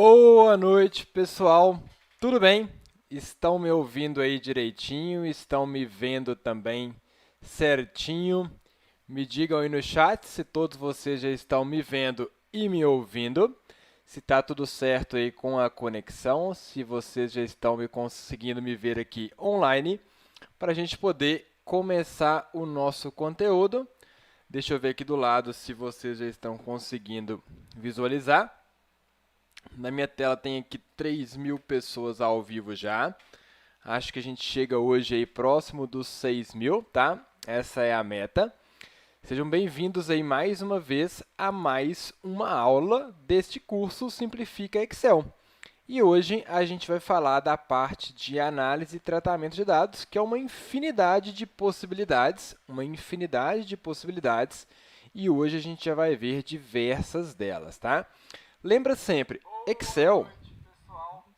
Boa noite, pessoal. Tudo bem? Estão me ouvindo aí direitinho? Estão me vendo também certinho? Me digam aí no chat se todos vocês já estão me vendo e me ouvindo. Se está tudo certo aí com a conexão, se vocês já estão me conseguindo me ver aqui online, para a gente poder começar o nosso conteúdo. Deixa eu ver aqui do lado se vocês já estão conseguindo visualizar. Na minha tela tem aqui 3.000 pessoas ao vivo já. Acho que a gente chega hoje aí próximo dos 6.000, tá? Essa é a meta. Sejam bem-vindos aí mais uma vez a mais uma aula deste curso Simplifica Excel. E hoje a gente vai falar da parte de análise e tratamento de dados, que é uma infinidade de possibilidades, e hoje a gente já vai ver diversas delas, tá? Lembra sempre, Excel,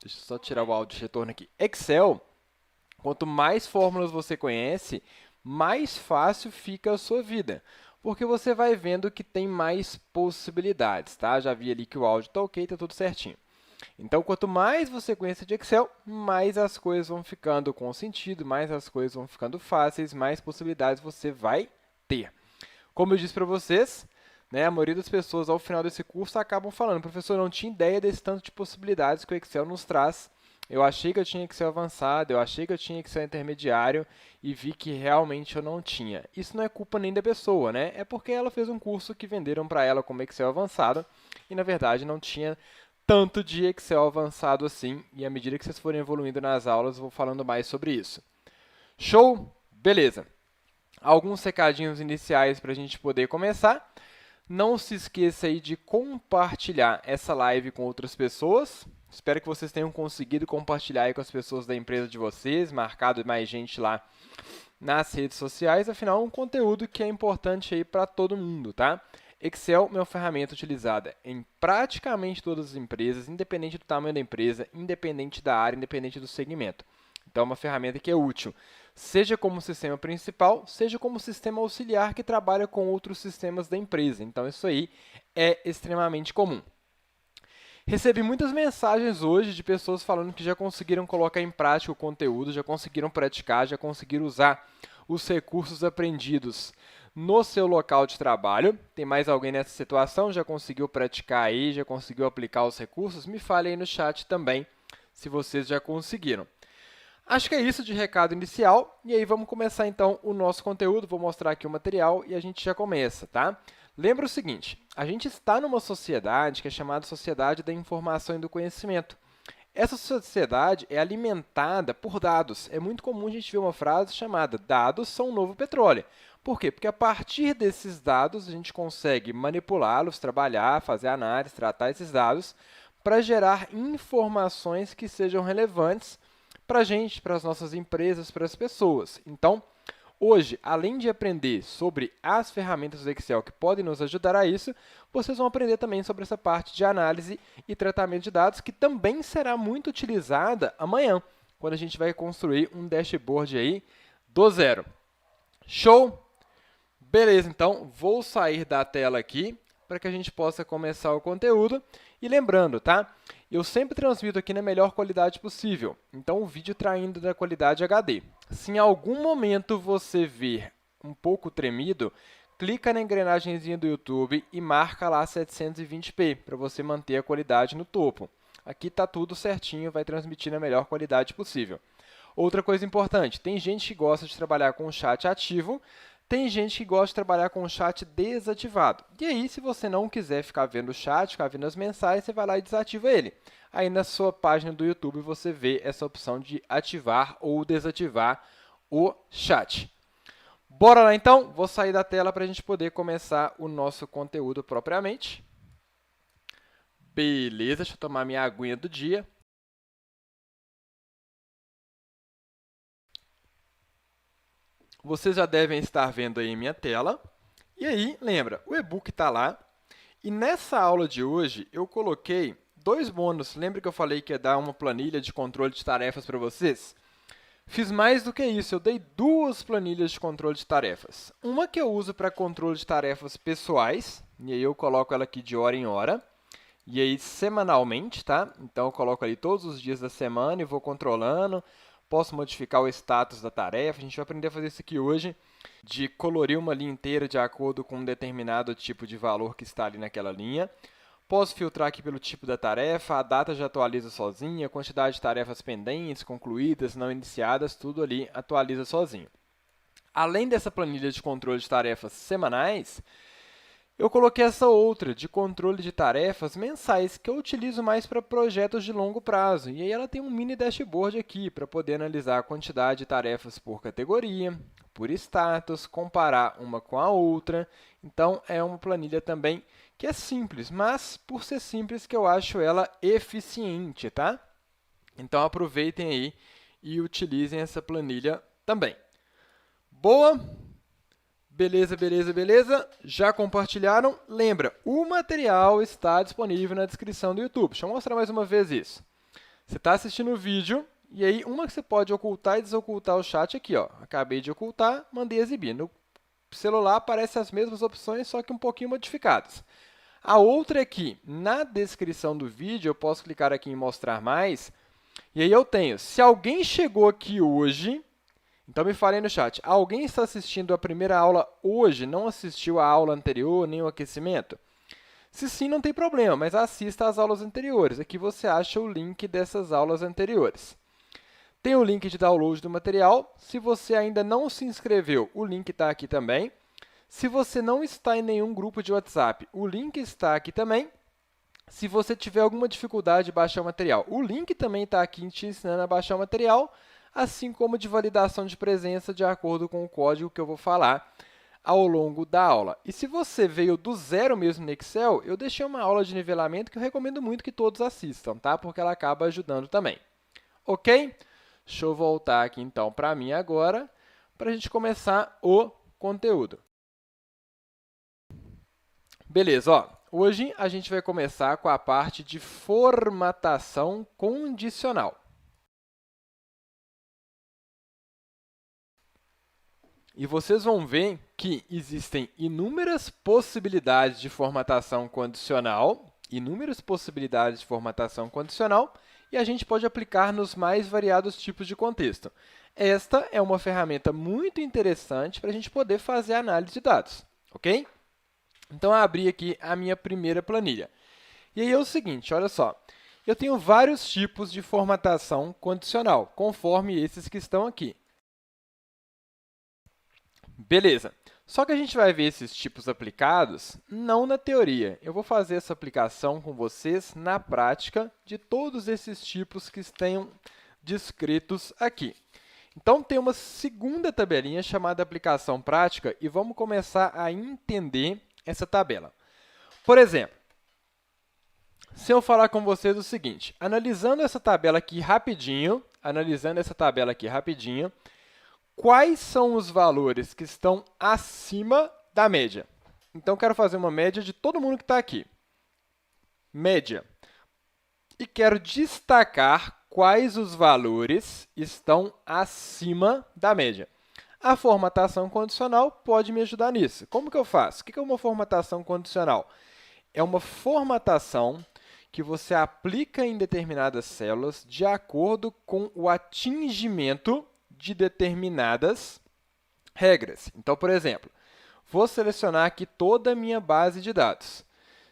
deixa eu só tirar o áudio de retorno aqui. Excel, quanto mais fórmulas você conhece, mais fácil fica a sua vida, porque você vai vendo que tem mais possibilidades, tá? Já vi ali que o áudio está ok, está tudo certinho. Então, quanto mais você conhece de Excel, mais as coisas vão ficando com sentido, mais as coisas vão ficando fáceis, mais possibilidades você vai ter. Como eu disse para vocês, né, a maioria das pessoas, ao final desse curso, acabam falando: professor, eu não tinha ideia desse tanto de possibilidades que o Excel nos traz. Eu achei que eu tinha Excel avançado, eu achei que eu tinha Excel intermediário e vi que realmente eu não tinha. Isso não é culpa nem da pessoa, né? É porque ela fez um curso que venderam para ela como Excel avançado e, na verdade, não tinha tanto de Excel avançado assim. E à medida que vocês forem evoluindo nas aulas, eu vou falando mais sobre isso. Show? Beleza. Alguns recadinhos iniciais para a gente poder começar. Não se esqueça aí de compartilhar essa live com outras pessoas. Espero que vocês tenham conseguido compartilhar aí com as pessoas da empresa de vocês, marcado mais gente lá nas redes sociais. Afinal, é um conteúdo que é importante aí para todo mundo, tá? Excel é uma ferramenta utilizada em praticamente todas as empresas, independente do tamanho da empresa, independente da área, independente do segmento. Então, é uma ferramenta que é útil, seja como sistema principal, seja como sistema auxiliar que trabalha com outros sistemas da empresa. Então, isso aí é extremamente comum. Recebi muitas mensagens hoje de pessoas falando que já conseguiram colocar em prática o conteúdo, já conseguiram praticar, já conseguiram usar os recursos aprendidos no seu local de trabalho. Tem mais alguém nessa situação? Já conseguiu praticar aí, já conseguiu aplicar os recursos? Me fale aí no chat também se vocês já conseguiram. Acho que é isso de recado inicial, e aí vamos começar então o nosso conteúdo. Vou mostrar aqui o material e a gente já começa, tá? Lembra o seguinte, a gente está numa sociedade que é chamada Sociedade da Informação e do Conhecimento. Essa sociedade é alimentada por dados. É muito comum a gente ver uma frase chamada dados são o novo petróleo. Por quê? Porque a partir desses dados a gente consegue manipulá-los, trabalhar, fazer análise, tratar esses dados para gerar informações que sejam relevantes para a gente, para as nossas empresas, para as pessoas. Então, hoje, além de aprender sobre as ferramentas do Excel que podem nos ajudar a isso, vocês vão aprender também sobre essa parte de análise e tratamento de dados, que também será muito utilizada amanhã, quando a gente vai construir um dashboard aí do zero. Show? Beleza, então, vou sair da tela aqui para que a gente possa começar o conteúdo. E lembrando, tá? Eu sempre transmito aqui na melhor qualidade possível, então o vídeo está indo da qualidade HD. Se em algum momento você ver um pouco tremido, clica na engrenagemzinha do YouTube e marca lá 720p para você manter a qualidade no topo. Aqui está tudo certinho, vai transmitir na melhor qualidade possível. Outra coisa importante, tem gente que gosta de trabalhar com o chat ativo, tem gente que gosta de trabalhar com o chat desativado. E aí, se você não quiser ficar vendo o chat, ficar vendo as mensagens, você vai lá e desativa ele. Aí, na sua página do YouTube, você vê essa opção de ativar ou desativar o chat. Bora lá, então? Vou sair da tela para a gente poder começar o nosso conteúdo propriamente. Beleza, deixa eu tomar minha aguinha do dia. Vocês já devem estar vendo aí minha tela. E aí, lembra, o e-book está lá. E nessa aula de hoje, eu coloquei dois bônus. Lembra que eu falei que ia dar uma planilha de controle de tarefas para vocês? Fiz mais do que isso, eu dei duas planilhas de controle de tarefas. Uma que eu uso para controle de tarefas pessoais, e aí eu coloco ela aqui de hora em hora. e aí semanalmente, tá? Então, eu coloco ali todos os dias da semana e vou controlando. Posso modificar o status da tarefa. A gente vai aprender a fazer isso aqui hoje, de colorir uma linha inteira de acordo com um determinado tipo de valor que está ali naquela linha. Posso filtrar aqui pelo tipo da tarefa, a data já atualiza sozinha, a quantidade de tarefas pendentes, concluídas, não iniciadas, tudo ali atualiza sozinho. Além dessa planilha de controle de tarefas semanais, eu coloquei essa outra de controle de tarefas mensais, que eu utilizo mais para projetos de longo prazo. E aí ela tem um mini dashboard aqui para poder analisar a quantidade de tarefas por categoria, por status, comparar uma com a outra. Então, é uma planilha também que é simples, mas por ser simples que eu acho ela eficiente, tá? Então, aproveitem aí e utilizem essa planilha também. Boa? Beleza, beleza, beleza? Já compartilharam? Lembra, o material está disponível na descrição do YouTube. Deixa eu mostrar mais uma vez isso. Você está assistindo o vídeo, e aí uma que você pode ocultar e desocultar o chat aqui, ó. Acabei de ocultar, mandei exibir. No celular aparecem as mesmas opções, só que um pouquinho modificadas. A outra é que, na descrição do vídeo, eu posso clicar aqui em mostrar mais, e aí eu tenho, se alguém chegou aqui hoje, então me falem no chat, alguém está assistindo a primeira aula hoje, não assistiu a aula anterior, nem o aquecimento? Se sim, não tem problema, mas assista às aulas anteriores. Aqui você acha o link dessas aulas anteriores. Tem o link de download do material. Se você ainda não se inscreveu, o link está aqui também. Se você não está em nenhum grupo de WhatsApp, o link está aqui também. Se você tiver alguma dificuldade de baixar o material, o link também está aqui te ensinando a baixar o material, assim como de validação de presença de acordo com o código que eu vou falar ao longo da aula. E se você veio do zero mesmo no Excel, eu deixei uma aula de nivelamento que eu recomendo muito que todos assistam, tá? Porque ela acaba ajudando também. Ok? Deixa eu voltar aqui, então, para mim agora, para a gente começar o conteúdo. Beleza, ó. Hoje a gente vai começar com a parte de formatação condicional. E vocês vão ver que existem inúmeras possibilidades de formatação condicional, e a gente pode aplicar nos mais variados tipos de contexto. Esta é uma ferramenta muito interessante para a gente poder fazer análise de dados, ok? Então, eu abri aqui a minha primeira planilha. E aí é o seguinte, olha só, eu tenho vários tipos de formatação condicional, conforme esses que estão aqui. Beleza. Só que a gente vai ver esses tipos aplicados não na teoria. Eu vou fazer essa aplicação com vocês na prática de todos esses tipos que estão descritos aqui. Então, tem uma segunda tabelinha chamada aplicação prática e vamos começar a entender essa tabela. Por exemplo, se eu falar com vocês o seguinte, analisando essa tabela aqui rapidinho, quais são os valores que estão acima da média? Então, quero fazer uma média de todo mundo que está aqui. Média. E quero destacar quais os valores estão acima da média. A formatação condicional pode me ajudar nisso. Como que eu faço? O que é uma formatação condicional? É uma formatação que você aplica em determinadas células de acordo com o atingimento de determinadas regras. Então, por exemplo, vou selecionar aqui toda a minha base de dados.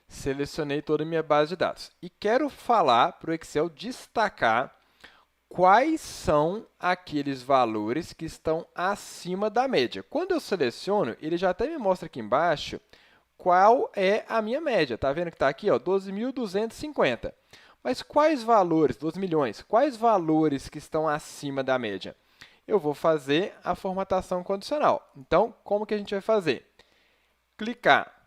Selecionei toda a minha base de dados. E quero falar para o Excel destacar quais são aqueles valores que estão acima da média. Quando eu seleciono, ele já até me mostra aqui embaixo qual é a minha média. Está vendo que está aqui, 12.250. Mas quais valores, 12 milhões, quais valores que estão acima da média? Eu vou fazer a formatação condicional. Então, como que a gente vai fazer? Clicar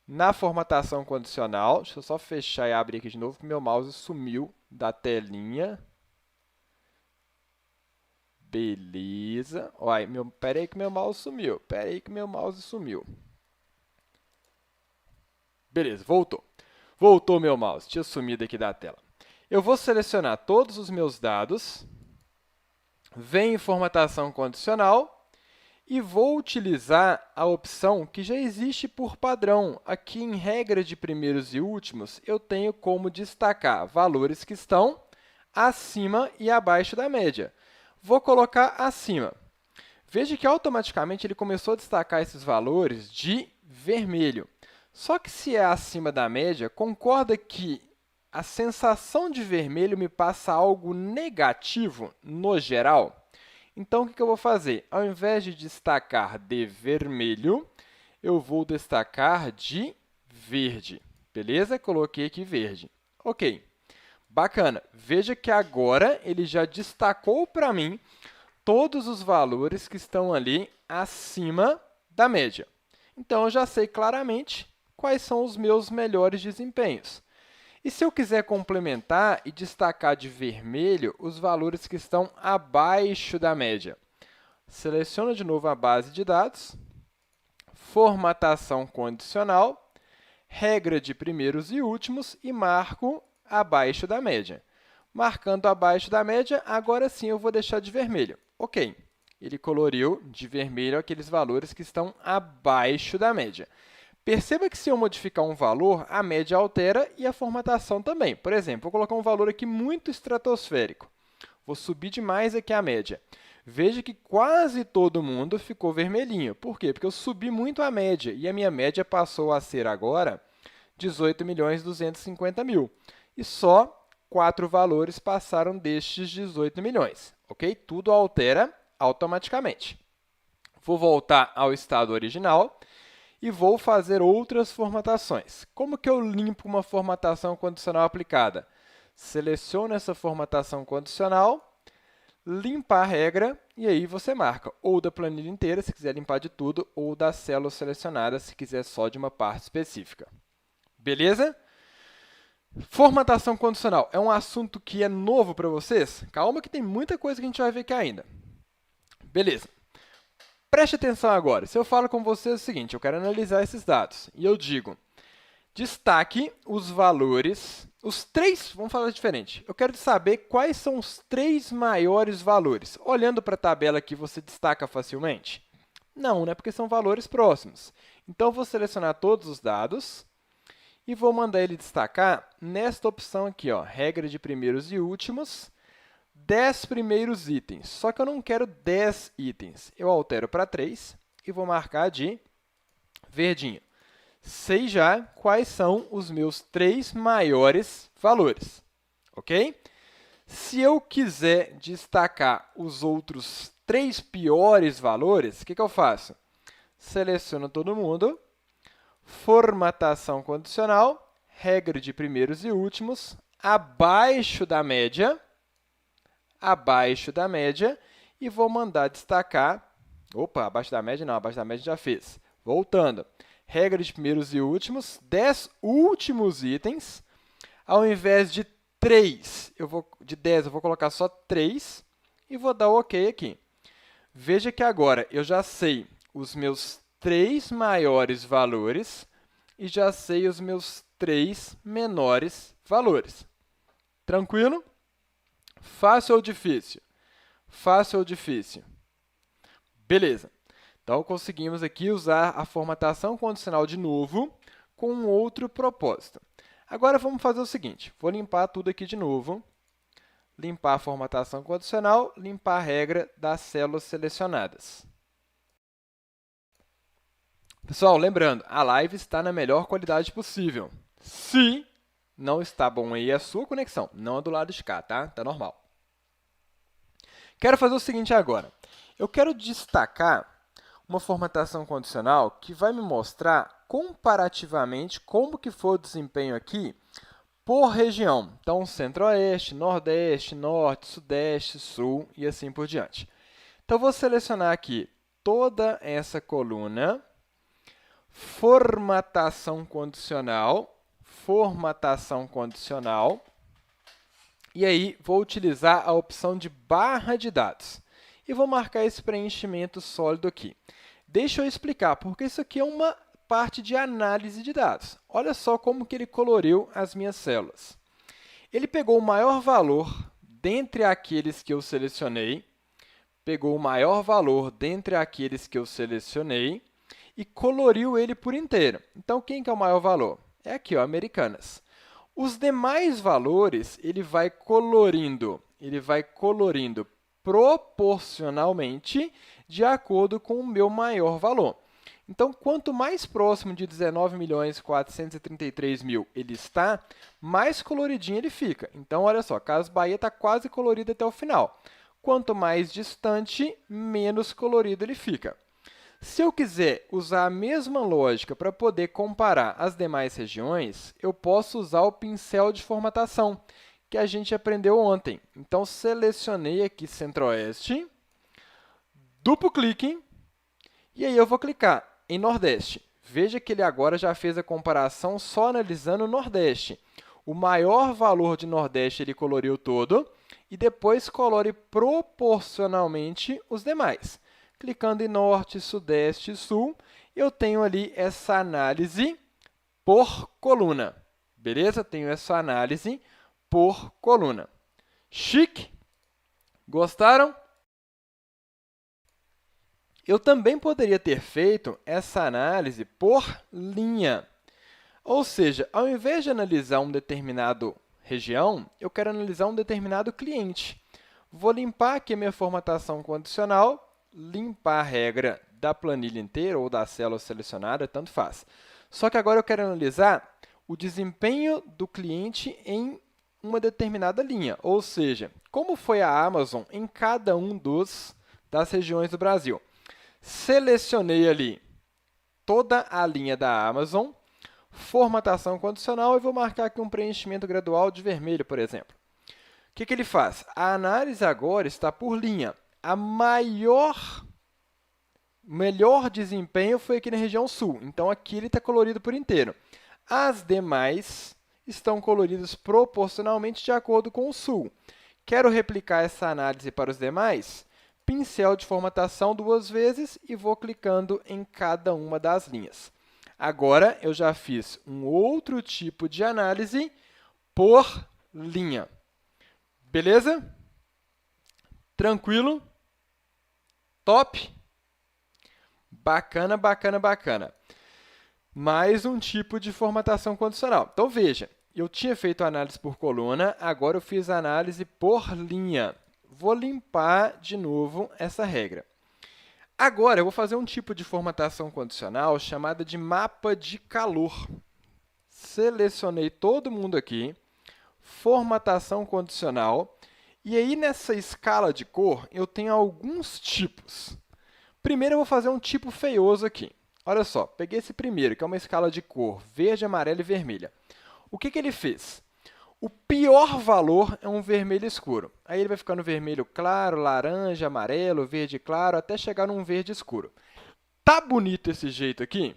na formatação condicional. Deixa eu só fechar e abrir aqui de novo, porque meu mouse sumiu da telinha. Beleza. Olha, pera aí que meu mouse sumiu. Beleza, voltou. Voltou meu mouse, tinha sumido aqui da tela. Eu vou selecionar todos os meus dados, venho em formatação condicional e vou utilizar a opção que já existe por padrão. Aqui em regra de primeiros e últimos, eu tenho como destacar valores que estão acima e abaixo da média. Vou colocar acima. Veja que automaticamente ele começou a destacar esses valores de vermelho. Só que se é acima da média, concorda que a sensação de vermelho me passa algo negativo no geral? Então, o que eu vou fazer? Ao invés de destacar de vermelho, eu vou destacar de verde. Beleza? Coloquei aqui verde. Ok. Bacana. Veja que agora ele já destacou para mim todos os valores que estão ali acima da média. Então, eu já sei claramente quais são os meus melhores desempenhos. E se eu quiser complementar e destacar de vermelho os valores que estão abaixo da média? Seleciono de novo a base de dados, formatação condicional, regra de primeiros e últimos e marco abaixo da média. Marcando abaixo da média, agora sim eu vou deixar de vermelho. Ok, ele coloriu de vermelho aqueles valores que estão abaixo da média. Perceba que se eu modificar um valor, a média altera e a formatação também. Por exemplo, vou colocar um valor aqui muito estratosférico. Vou subir demais aqui a média. Veja que quase todo mundo ficou vermelhinho. Por quê? Porque eu subi muito a média e a minha média passou a ser agora 18.250.000. E só 4 valores passaram destes 18 milhões. Ok? Tudo altera automaticamente. Vou voltar ao estado original e vou fazer outras formatações. Como que eu limpo uma formatação condicional aplicada? Seleciono essa formatação condicional, limpar a regra, e aí você marca ou da planilha inteira, se quiser limpar de tudo, ou das células selecionadas, se quiser só de uma parte específica. Beleza? Formatação condicional é um assunto que é novo para vocês? Calma que tem muita coisa que a gente vai ver aqui ainda. Beleza. Preste atenção agora. Se eu falo com vocês o seguinte, eu quero analisar esses dados, e eu digo, destaque os valores, os 3, vamos falar diferente. Eu quero saber quais são os 3 maiores valores. Olhando para a tabela aqui, você destaca facilmente? Não, né? Porque são valores próximos. Então, eu vou selecionar todos os dados e vou mandar ele destacar nesta opção aqui, ó, regra de primeiros e últimos, 10 primeiros itens, só que eu não quero 10 itens. Eu altero para 3 e vou marcar de verdinho. Sei já quais são os meus 3 maiores valores, ok? Se eu quiser destacar os outros 3 piores valores, o que eu faço? Seleciono todo mundo, formatação condicional, regra de primeiros e últimos, abaixo da média, e vou mandar destacar, abaixo da média não, abaixo da média já fez. Voltando, regra de primeiros e últimos, 10 últimos itens, ao invés de 3, de 10 eu vou colocar só 3 e vou dar OK aqui. Veja que agora eu já sei os meus 3 maiores valores e já sei os meus 3 menores valores. Tranquilo? Fácil ou difícil? Fácil ou difícil? Beleza. Então, conseguimos aqui usar a formatação condicional de novo com um outro propósito. Agora, vamos fazer o seguinte. Vou limpar tudo aqui de novo. Limpar a formatação condicional, limpar a regra das células selecionadas. Pessoal, lembrando, a live está na melhor qualidade possível. Se não está bom aí a sua conexão, não a do lado de cá, tá? Tá normal. Quero fazer o seguinte agora. Eu quero destacar uma formatação condicional que vai me mostrar comparativamente como que foi o desempenho aqui por região. Então, Centro-Oeste, Nordeste, Norte, Sudeste, Sul e assim por diante. Então, vou selecionar aqui toda essa coluna, formatação condicional, e aí vou utilizar a opção de barra de dados. E vou marcar esse preenchimento sólido aqui. Deixa eu explicar, porque isso aqui é uma parte de análise de dados. Olha só como que ele coloriu as minhas células. Ele pegou o maior valor dentre aqueles que eu selecionei, pegou o maior valor dentre aqueles que eu selecionei e coloriu ele por inteiro. Então, quem que é o maior valor? É aqui, ó, Americanas. Os demais valores, ele vai colorindo proporcionalmente de acordo com o meu maior valor. Então, quanto mais próximo de 19.433.000 ele está, mais coloridinho ele fica. Então, olha só, Casas Bahia está quase colorido até o final. Quanto mais distante, menos colorido ele fica. Se eu quiser usar a mesma lógica para poder comparar as demais regiões, eu posso usar o pincel de formatação, que a gente aprendeu ontem. Então, selecionei aqui Centro-Oeste, duplo clique, e aí eu vou clicar em Nordeste. Veja que ele agora já fez a comparação só analisando o Nordeste. O maior valor de Nordeste ele coloriu todo e depois colore proporcionalmente os demais. Clicando em Norte, Sudeste e Sul, eu tenho ali essa análise por coluna. Beleza? Tenho essa análise por coluna. Chique? Gostaram? Eu também poderia ter feito essa análise por linha. Ou seja, ao invés de analisar um determinado região, eu quero analisar um determinado cliente. Vou limpar aqui a minha formatação condicional, limpar a regra da planilha inteira ou da célula selecionada, tanto faz. Só que agora eu quero analisar o desempenho do cliente em uma determinada linha, ou seja, como foi a Amazon em cada das regiões do Brasil. Selecionei ali toda a linha da Amazon, formatação condicional, e vou marcar aqui um preenchimento gradual de vermelho, por exemplo. O que ele faz? A análise agora está por linha. A melhor desempenho foi aqui na região sul, então aqui ele está colorido por inteiro. As demais estão coloridas proporcionalmente de acordo com o sul. Quero replicar essa análise para os demais? Pincel de formatação 2 vezes e vou clicando em cada uma das linhas. Agora, eu já fiz um outro tipo de análise por linha. Beleza? Tranquilo? Top? Bacana, bacana, bacana. Mais um tipo de formatação condicional. Então, veja, eu tinha feito a análise por coluna, agora eu fiz a análise por linha. Vou limpar de novo essa regra. Agora, eu vou fazer um tipo de formatação condicional chamada de mapa de calor. Selecionei todo mundo aqui, formatação condicional, e aí nessa escala de cor eu tenho alguns tipos. Primeiro eu vou fazer um tipo feioso aqui. Olha só, peguei esse primeiro, que é uma escala de cor verde, amarela e vermelha. O que ele fez? O pior valor é um vermelho escuro. Aí ele vai ficando vermelho claro, laranja, amarelo, verde claro, até chegar num verde escuro. Tá bonito esse jeito aqui?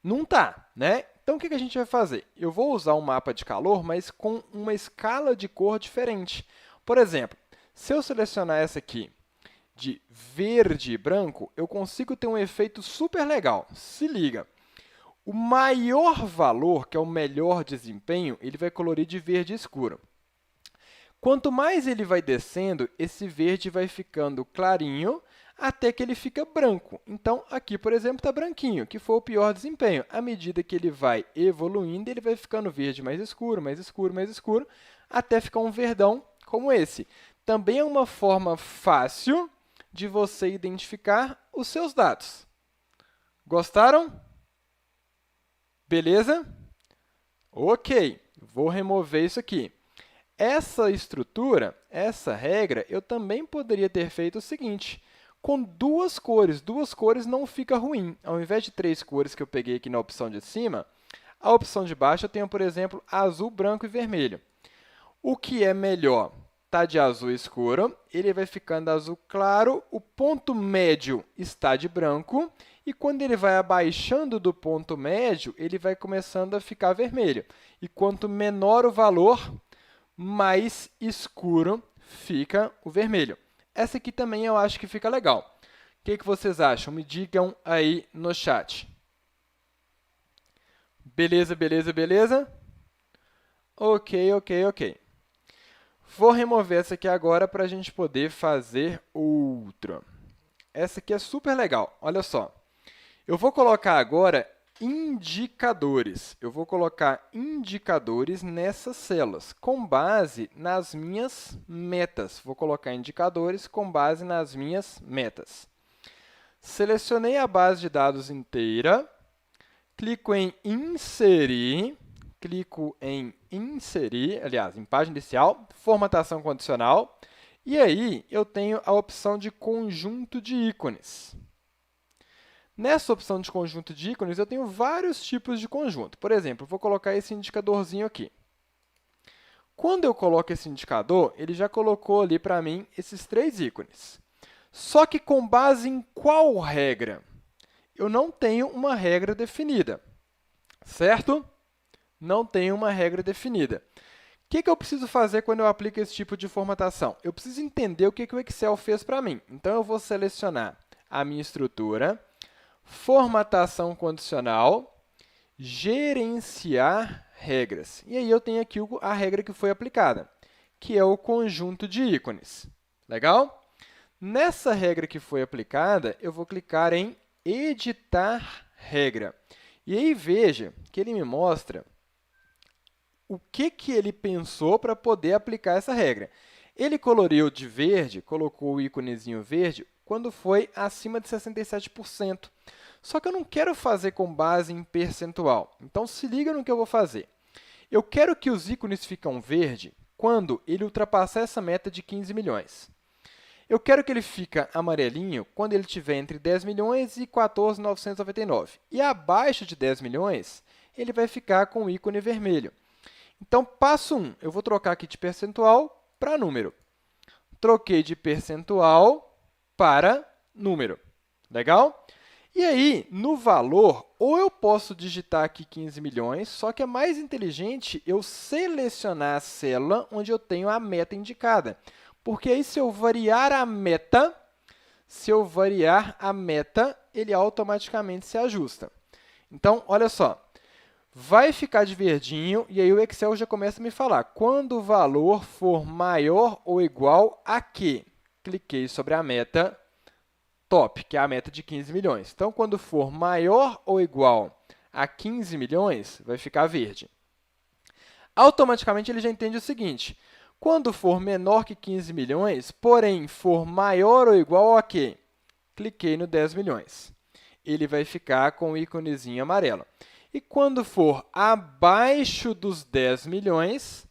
Não tá, né? Então, o que a gente vai fazer? Eu vou usar um mapa de calor, mas com uma escala de cor diferente. Por exemplo, se eu selecionar essa aqui de verde e branco, eu consigo ter um efeito super legal. Se liga! O maior valor, que é o melhor desempenho, ele vai colorir de verde escuro. Quanto mais ele vai descendo, esse verde vai ficando clarinho até que ele fica branco. Então, aqui, por exemplo, está branquinho, que foi o pior desempenho. À medida que ele vai evoluindo, ele vai ficando verde mais escuro, mais escuro, mais escuro, até ficar um verdão como esse. Também é uma forma fácil de você identificar os seus dados. Gostaram? Beleza? Ok, vou remover isso aqui. Essa estrutura, essa regra, eu também poderia ter feito o seguinte, com duas cores não fica ruim. Ao invés de 3 cores que eu peguei aqui na opção de cima, a opção de baixo eu tenho, por exemplo, azul, branco e vermelho. O que é melhor? Está de azul escuro, ele vai ficando azul claro, o ponto médio está de branco, e quando ele vai abaixando do ponto médio, ele vai começando a ficar vermelho. E quanto menor o valor, mais escuro fica o vermelho. Essa aqui também eu acho que fica legal. O que vocês acham? Me digam aí no chat. Beleza, beleza, beleza? Ok, ok, ok. Vou remover essa aqui agora para a gente poder fazer outra. Essa aqui é super legal. Olha só. Eu vou colocar agora indicadores. Eu vou colocar indicadores nessas células, com base nas minhas metas. Vou colocar indicadores com base nas minhas metas. Selecionei a base de dados inteira, clico em inserir, aliás, em página inicial, formatação condicional, e aí eu tenho a opção de conjunto de ícones. Nessa opção de conjunto de ícones, eu tenho vários tipos de conjunto. Por exemplo, vou colocar esse indicadorzinho aqui. Quando eu coloco esse indicador, ele já colocou ali para mim esses 3 ícones. Só que com base em qual regra? Eu não tenho uma regra definida, certo? Não tenho uma regra definida. O que eu preciso fazer quando eu aplico esse tipo de formatação? Eu preciso entender o que o Excel fez para mim. Então, eu vou selecionar a minha estrutura, formatação condicional, gerenciar regras. E aí eu tenho aqui a regra que foi aplicada, que é o conjunto de ícones. Legal? Nessa regra que foi aplicada, eu vou clicar em editar regra. E aí veja que ele me mostra o que ele pensou para poder aplicar essa regra. Ele coloriu de verde, colocou o íconezinho verde, quando foi acima de 67%. Só que eu não quero fazer com base em percentual. Então, se liga no que eu vou fazer. Eu quero que os ícones ficam verde quando ele ultrapassar essa meta de 15 milhões. Eu quero que ele fique amarelinho quando ele estiver entre 10 milhões e 14.999. E abaixo de 10 milhões, ele vai ficar com o ícone vermelho. Então, passo 1, eu vou trocar aqui de percentual para número. Troquei de percentual para número. Legal? E aí, no valor, ou eu posso digitar aqui 15 milhões, só que é mais inteligente eu selecionar a célula onde eu tenho a meta indicada. Porque aí, se eu variar a meta, ele automaticamente se ajusta. Então, olha só. Vai ficar de verdinho, e aí o Excel já começa a me falar. Quando o valor for maior ou igual a quê? Cliquei sobre a meta top, que é a meta de 15 milhões. Então, quando for maior ou igual a 15 milhões, vai ficar verde. Automaticamente, ele já entende o seguinte. Quando for menor que 15 milhões, porém for maior ou igual a quê? Cliquei no 10 milhões. Ele vai ficar com o íconezinho amarelo. E quando for abaixo dos 10 milhões,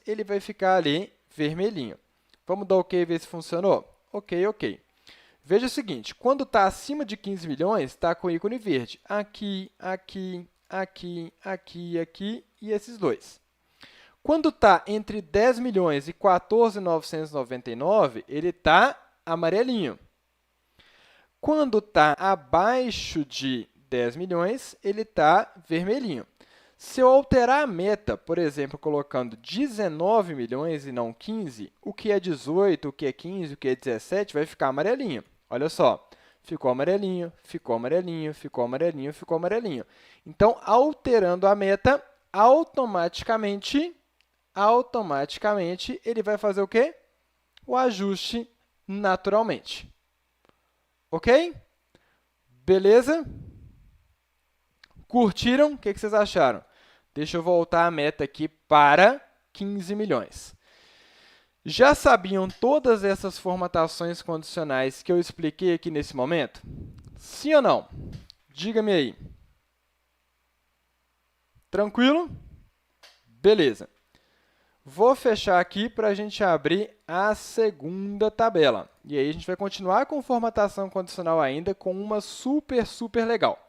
ele vai ficar ali vermelhinho. Vamos dar OK e ver se funcionou? OK, OK. Veja o seguinte, quando está acima de 15 milhões, está com o ícone verde. Aqui, aqui, aqui, aqui, aqui e esses dois. Quando está entre 10 milhões e 14.999, ele está amarelinho. Quando está abaixo de 10 milhões, ele está vermelhinho. Se eu alterar a meta, por exemplo, colocando 19 milhões e não 15, o que é 18, o que é 15, o que é 17, vai ficar amarelinho. Olha só, ficou amarelinho, ficou amarelinho, ficou amarelinho, ficou amarelinho. Então, alterando a meta, automaticamente, ele vai fazer o quê? O ajuste naturalmente. Ok? Beleza? Curtiram? O que vocês acharam? Deixa eu voltar a meta aqui para 15 milhões. Já sabiam todas essas formatações condicionais que eu expliquei aqui nesse momento? Sim ou não? Diga-me aí. Tranquilo? Beleza. Vou fechar aqui para a gente abrir a segunda tabela. E aí, a gente vai continuar com formatação condicional ainda com uma super legal.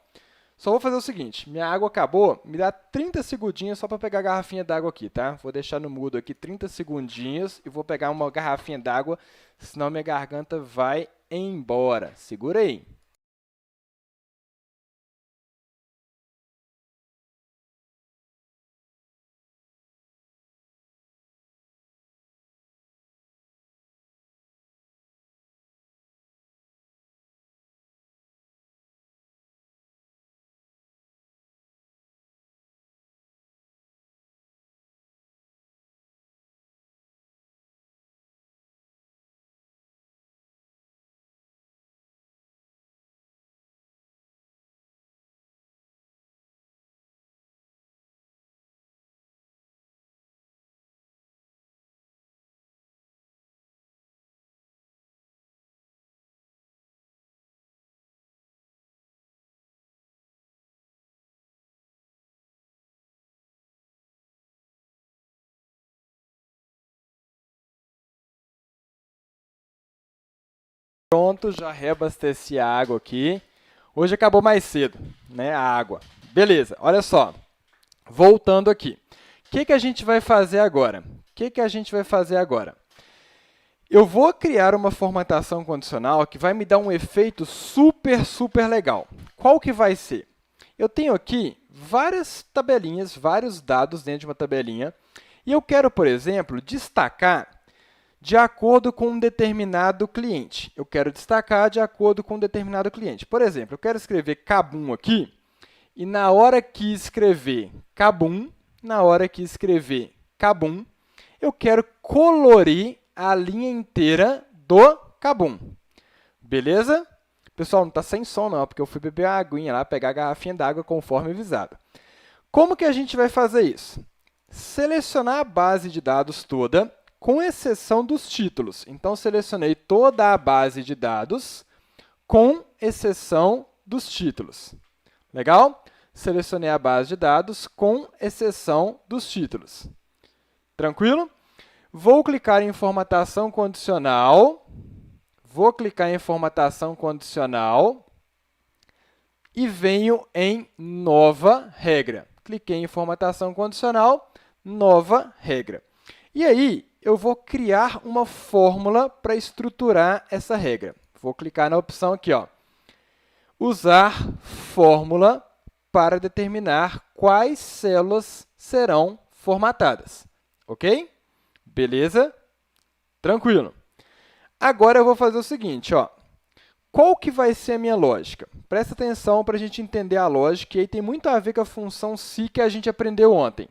Só vou fazer o seguinte, minha água acabou, me dá 30 segundinhos só para pegar a garrafinha d'água aqui, tá? Vou deixar no mudo aqui 30 segundinhos e vou pegar uma garrafinha d'água, senão minha garganta vai embora. Segura aí. Pronto, já reabasteci a água aqui. Hoje acabou mais cedo, né, a água. Beleza, olha só. Voltando aqui. O que a gente vai fazer agora? Eu vou criar uma formatação condicional que vai me dar um efeito super legal. Qual que vai ser? Eu tenho aqui várias tabelinhas, vários dados dentro de uma tabelinha, e eu quero, por exemplo, destacar de acordo com um determinado cliente. Por exemplo, eu quero escrever Kabum aqui, e na hora que escrever Kabum, eu quero colorir a linha inteira do Kabum. Beleza? Pessoal, não está sem som não, porque eu fui beber uma aguinha lá, pegar a garrafinha d'água conforme avisado. Como que a gente vai fazer isso? Selecionar a base de dados toda, com exceção dos títulos. Então, selecionei toda a base de dados, com exceção dos títulos. Legal? Selecionei a base de dados, com exceção dos títulos. Tranquilo? Vou clicar em formatação condicional. E venho em nova regra. Cliquei em formatação condicional, nova regra. E aí, eu vou criar uma fórmula para estruturar essa regra. Vou clicar na opção aqui, ó, usar fórmula para determinar quais células serão formatadas. Ok? Beleza? Tranquilo. Agora eu vou fazer o seguinte, ó. Qual que vai ser a minha lógica? Presta atenção para a gente entender a lógica, e aí tem muito a ver com a função SI que a gente aprendeu ontem.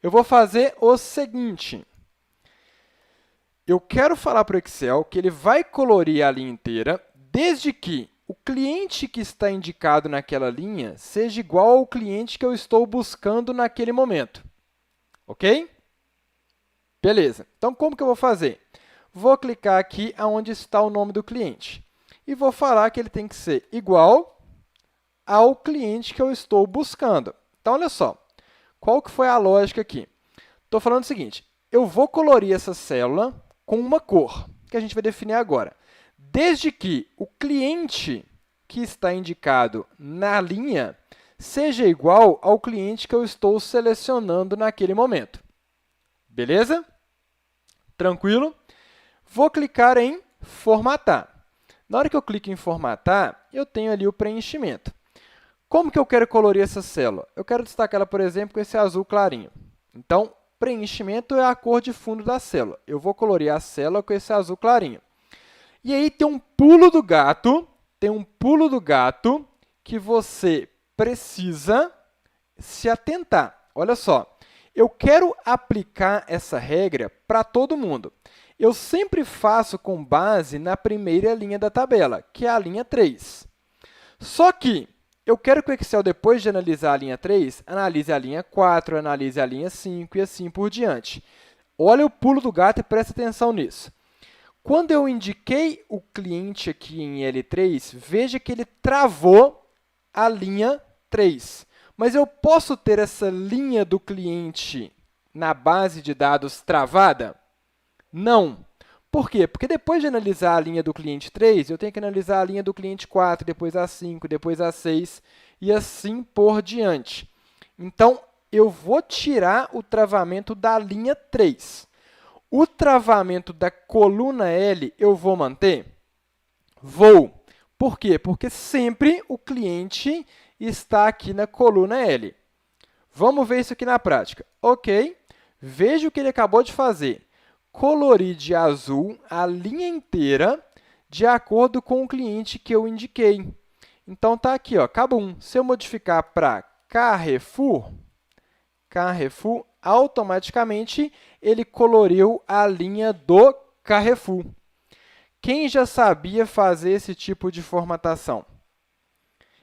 Eu vou fazer o seguinte. Eu quero falar para o Excel que ele vai colorir a linha inteira, desde que o cliente que está indicado naquela linha seja igual ao cliente que eu estou buscando naquele momento. Ok? Beleza. Então, como que eu vou fazer? Vou clicar aqui onde está o nome do cliente e vou falar que ele tem que ser igual ao cliente que eu estou buscando. Então, olha só, qual que foi a lógica aqui? Estou falando o seguinte, eu vou colorir essa célula com uma cor, que a gente vai definir agora, desde que o cliente que está indicado na linha seja igual ao cliente que eu estou selecionando naquele momento. Beleza? Tranquilo? Vou clicar em formatar. Na hora que eu clico em formatar, eu tenho ali o preenchimento. Como que eu quero colorir essa célula? Eu quero destacar ela, por exemplo, com esse azul clarinho. Então, preenchimento é a cor de fundo da célula. Eu vou colorir a célula com esse azul clarinho. E aí tem um pulo do gato, que você precisa se atentar. Olha só, eu quero aplicar essa regra para todo mundo. Eu sempre faço com base na primeira linha da tabela, que é a linha 3. Só que eu quero que o Excel, depois de analisar a linha 3, analise a linha 4, analise a linha 5 e assim por diante. Olha o pulo do gato e presta atenção nisso. Quando eu indiquei o cliente aqui em L3, veja que ele travou a linha 3. Mas eu posso ter essa linha do cliente na base de dados travada? Não. Por quê? Porque depois de analisar a linha do cliente 3, eu tenho que analisar a linha do cliente 4, depois a 5, depois a 6 e assim por diante. Então, eu vou tirar o travamento da linha 3. O travamento da coluna L eu vou manter? Vou. Por quê? Porque sempre o cliente está aqui na coluna L. Vamos ver isso aqui na prática. Ok, veja o que ele acabou de fazer. Colorir de azul a linha inteira de acordo com o cliente que eu indiquei. Então, está aqui, ó, Kabum. Se eu modificar para Carrefour, automaticamente ele coloriu a linha do Carrefour. Quem já sabia fazer esse tipo de formatação?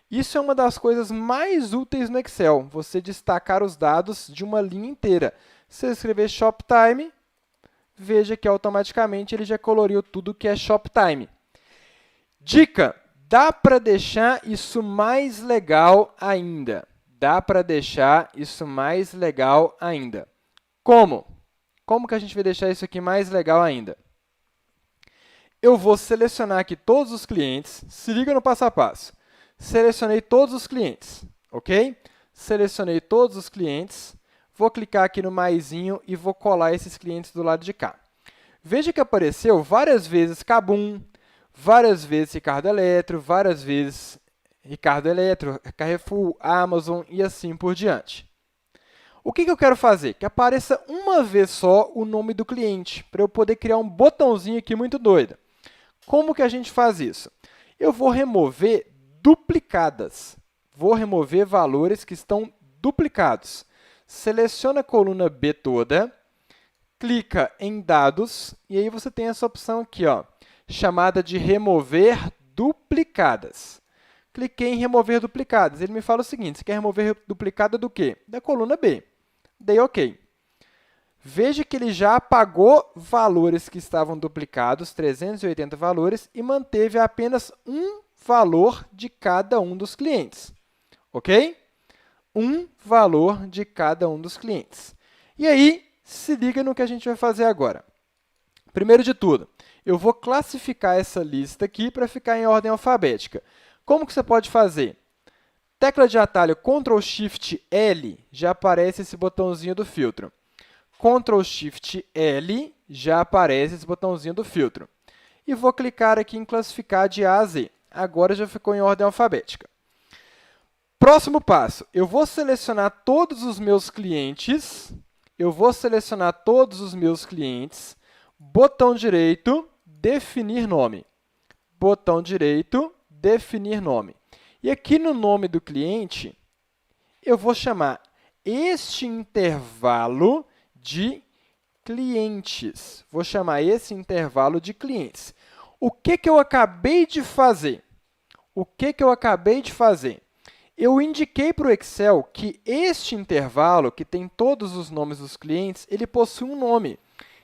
Isso é uma das coisas mais úteis no Excel, você destacar os dados de uma linha inteira. Se eu escrever Shoptime, veja que automaticamente ele já coloriu tudo que é Shoptime. Dica, dá para deixar isso mais legal ainda. Como? Como que a gente vai deixar isso aqui mais legal ainda? Eu vou selecionar aqui todos os clientes. Se liga no passo a passo. Selecionei todos os clientes, ok? Selecionei todos os clientes. Vou clicar aqui no maisinho e vou colar esses clientes do lado de cá. Veja que apareceu várias vezes Kabum, várias vezes Ricardo Eletro, várias vezes Ricardo Eletro, Carrefour, Amazon e assim por diante. O que eu quero fazer? Que apareça uma vez só o nome do cliente, para eu poder criar um botãozinho aqui muito doido. Como que a gente faz isso? Eu vou remover duplicadas. Vou remover valores que estão duplicados. Seleciona a coluna B toda, clica em Dados, e aí você tem essa opção aqui, ó, chamada de Remover Duplicadas. Cliquei em Remover Duplicadas. Ele me fala o seguinte, você quer remover duplicada do quê? Da coluna B. Dei OK. Veja que ele já apagou valores que estavam duplicados, 380 valores, e manteve apenas um valor de cada um dos clientes. Ok? Um valor de cada um dos clientes. E aí, se liga no que a gente vai fazer agora. Primeiro de tudo, eu vou classificar essa lista aqui para ficar em ordem alfabética. Como que você pode fazer? Tecla de atalho Ctrl+Shift+L, já aparece esse botãozinho do filtro. Ctrl+Shift+L, já aparece esse botãozinho do filtro. E vou clicar aqui em classificar de A a Z. Agora já ficou em ordem alfabética. Próximo passo, eu vou selecionar todos os meus clientes. Botão direito, definir nome. Botão direito, definir nome. E aqui no nome do cliente, eu vou chamar este intervalo de clientes. Vou chamar esse intervalo de clientes. O que eu acabei de fazer? Eu indiquei para o Excel que este intervalo, que tem todos os nomes dos clientes, ele possui um nome.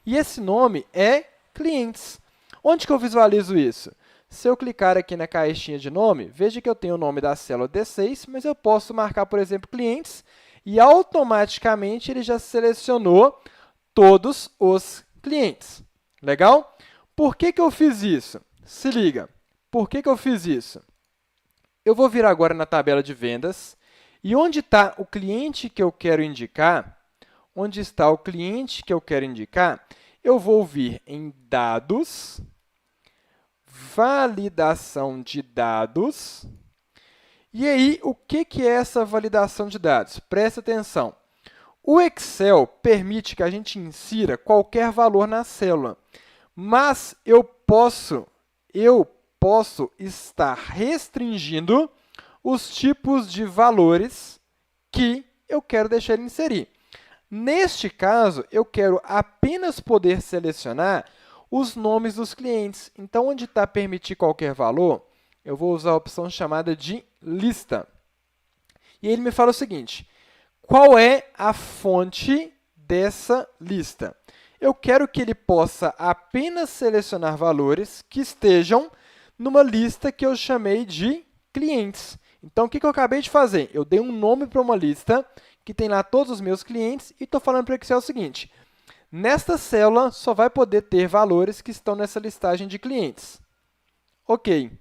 E esse nome é clientes. Onde que eu visualizo isso? Se eu clicar aqui na caixinha de nome, veja que eu tenho o nome da célula D6, mas eu posso marcar, por exemplo, clientes, e automaticamente ele já selecionou todos os clientes. Legal? Por que eu fiz isso? Se liga. Por que eu fiz isso? Eu vou vir agora na tabela de vendas, e onde está o cliente que eu quero indicar, eu vou vir em Dados, Validação de dados. E aí, o que é essa validação de dados? Presta atenção. O Excel permite que a gente insira qualquer valor na célula, mas eu posso estar restringindo os tipos de valores que eu quero deixar ele inserir. Neste caso, eu quero apenas poder selecionar os nomes dos clientes. Então, onde está permitir qualquer valor, eu vou usar a opção chamada de lista. E ele me fala o seguinte, qual é a fonte dessa lista? Eu quero que ele possa apenas selecionar valores que estejam numa lista que eu chamei de clientes. Então, o que eu acabei de fazer? Eu dei um nome para uma lista que tem lá todos os meus clientes e estou falando para o Excel o seguinte, nesta célula, só vai poder ter valores que estão nessa listagem de clientes. Ok.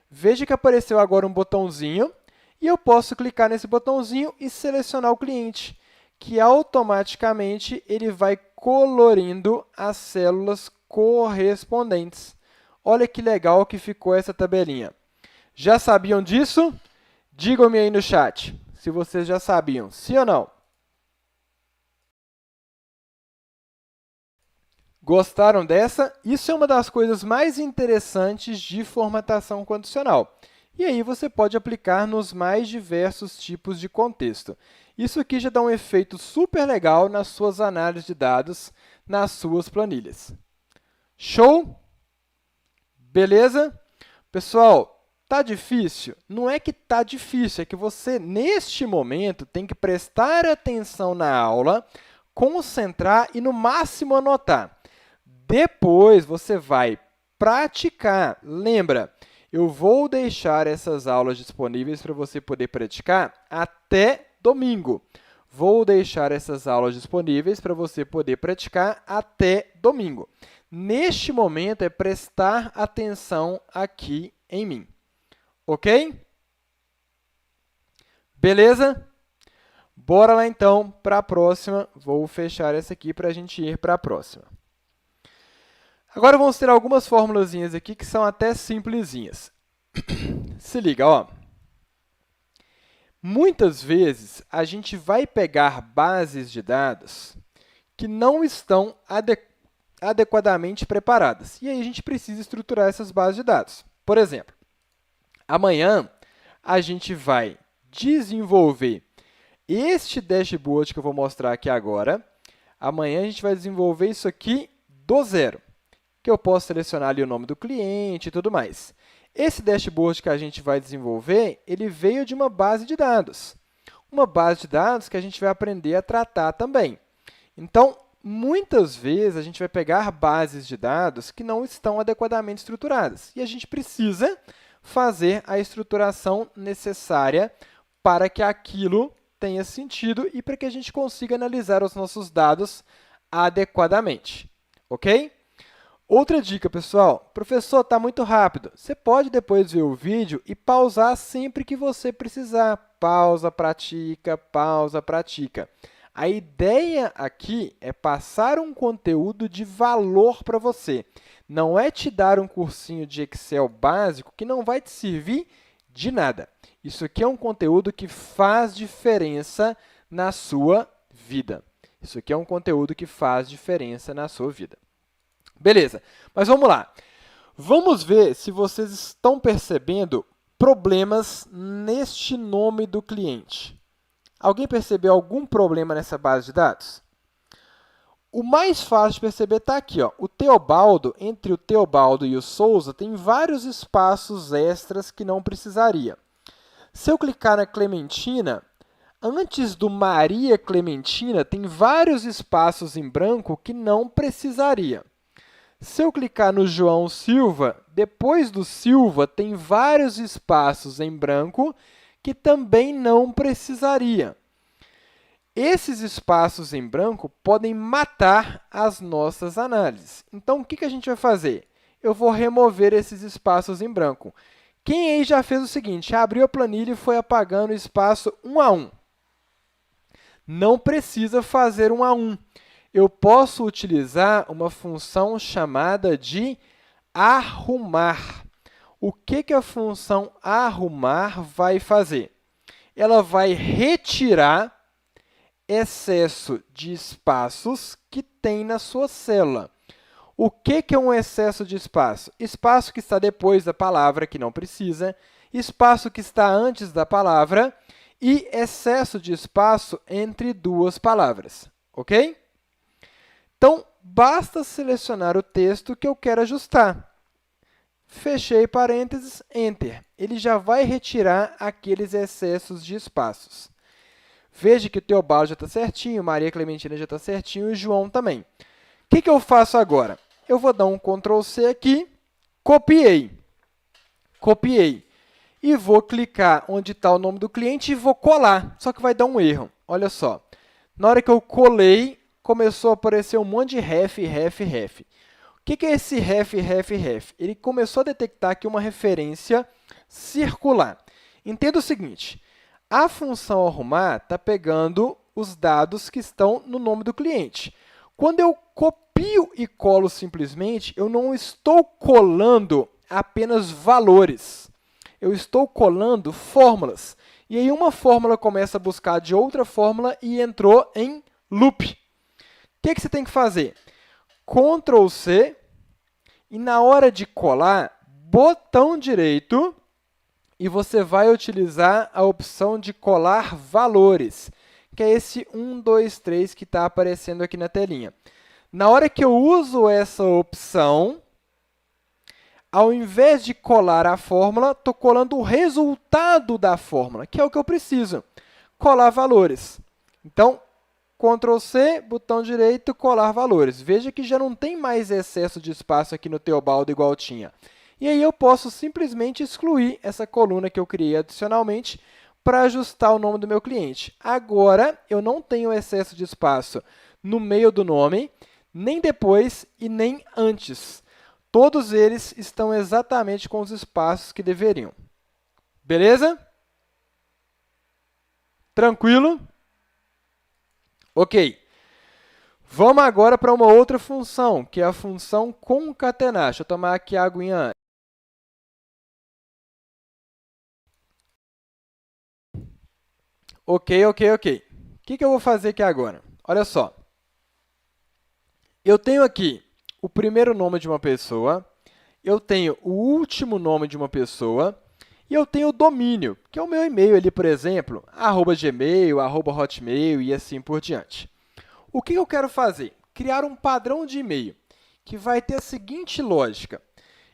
Veja que apareceu agora um botãozinho, e eu posso clicar nesse botãozinho e selecionar o cliente, que automaticamente ele vai colorindo as células correspondentes. Olha que legal que ficou essa tabelinha. Já sabiam disso? Digam-me aí no chat se vocês já sabiam, sim ou não? Gostaram dessa? Isso é uma das coisas mais interessantes de formatação condicional. E aí você pode aplicar nos mais diversos tipos de contexto. Isso aqui já dá um efeito super legal nas suas análises de dados, nas suas planilhas. Show? Beleza? Pessoal, tá difícil? Não é que tá difícil, é que você, neste momento, tem que prestar atenção na aula, concentrar e, no máximo, anotar. Depois, você vai praticar. Lembra, eu vou deixar essas aulas disponíveis para você poder praticar até domingo. Vou deixar essas aulas disponíveis para você poder praticar até domingo. Neste momento, é prestar atenção aqui em mim. Ok? Beleza? Bora lá, então, para a próxima. Vou fechar essa aqui para a gente ir para a próxima. Agora, vamos ter algumas formulazinhas aqui que são até simplesinhas. Se liga, ó. Muitas vezes, a gente vai pegar bases de dados que não estão adequadamente preparadas. E aí, a gente precisa estruturar essas bases de dados. Por exemplo, amanhã, a gente vai desenvolver este dashboard que eu vou mostrar aqui agora. Amanhã, a gente vai desenvolver isso aqui do zero, que eu posso selecionar ali o nome do cliente e tudo mais. Esse dashboard que a gente vai desenvolver, ele veio de uma base de dados. Uma base de dados que a gente vai aprender a tratar também. Então, muitas vezes, a gente vai pegar bases de dados que não estão adequadamente estruturadas. E a gente precisa fazer a estruturação necessária para que aquilo tenha sentido e para que a gente consiga analisar os nossos dados adequadamente. Ok? Outra dica, pessoal, professor, está muito rápido. Você pode depois ver o vídeo e pausar sempre que você precisar. Pausa, pratica, pausa, pratica. A ideia aqui é passar um conteúdo de valor para você. Não é te dar um cursinho de Excel básico que não vai te servir de nada. Isso aqui é um conteúdo que faz diferença na sua vida. Isso aqui é um conteúdo que faz diferença na sua vida. Beleza, mas vamos lá. Vamos ver se vocês estão percebendo problemas neste nome do cliente. Alguém percebeu algum problema nessa base de dados? O mais fácil de perceber está aqui, ó. O Teobaldo, entre o Teobaldo e o Souza, tem vários espaços extras que não precisaria. Se eu clicar na Clementina, antes do Maria Clementina, tem vários espaços em branco que não precisaria. Se eu clicar no João Silva, depois do Silva, tem vários espaços em branco que também não precisaria. Esses espaços em branco podem matar as nossas análises. Então, o que a gente vai fazer? Eu vou remover esses espaços em branco. Quem aí já fez o seguinte? Abriu a planilha e foi apagando o espaço 1 a 1. Não precisa fazer 1 a 1. Eu posso utilizar uma função chamada de arrumar. O que a função arrumar vai fazer? Ela vai retirar excesso de espaços que tem na sua célula. O que é um excesso de espaço? Espaço que está depois da palavra, que não precisa, espaço que está antes da palavra e excesso de espaço entre duas palavras, ok? Então, basta selecionar o texto que eu quero ajustar. Fechei parênteses, Enter. Ele já vai retirar aqueles excessos de espaços. Veja que o Teobaldo já está certinho, Maria Clementina já está certinho e o João também. O que eu faço agora? Eu vou dar um Ctrl+C aqui, copiei. Copiei. E vou clicar onde está o nome do cliente e vou colar. Só que vai dar um erro. Olha só. Na hora que eu colei, começou a aparecer um monte de ref. O que é esse ref? Ele começou a detectar aqui uma referência circular. Entenda o seguinte, a função arrumar está pegando os dados que estão no nome do cliente. Quando eu copio e colo simplesmente, eu não estou colando apenas valores. Eu estou colando fórmulas. E aí uma fórmula começa a buscar de outra fórmula e entrou em loop. O que você tem que fazer? Ctrl+C e na hora de colar, botão direito e você vai utilizar a opção de colar valores, que é esse 1, 2, 3 que está aparecendo aqui na telinha. Na hora que eu uso essa opção, ao invés de colar a fórmula, estou colando o resultado da fórmula, que é o que eu preciso, colar valores. Então, Ctrl+C, botão direito, colar valores. Veja que já não tem mais excesso de espaço aqui no Teobaldo igual tinha. E aí eu posso simplesmente excluir essa coluna que eu criei adicionalmente para ajustar o nome do meu cliente. Agora, eu não tenho excesso de espaço no meio do nome, nem depois e nem antes. Todos eles estão exatamente com os espaços que deveriam. Beleza? Tranquilo? Ok. Vamos agora para uma outra função, que é a função concatenar. Deixa eu tomar aqui a aguinha antes. Ok. O que eu vou fazer aqui agora? Olha só. Eu tenho aqui o primeiro nome de uma pessoa, eu tenho o último nome de uma pessoa e eu tenho o domínio, que é o meu e-mail ali, por exemplo, @gmail, @hotmail e assim por diante. O que eu quero fazer? Criar um padrão de e-mail que vai ter a seguinte lógica.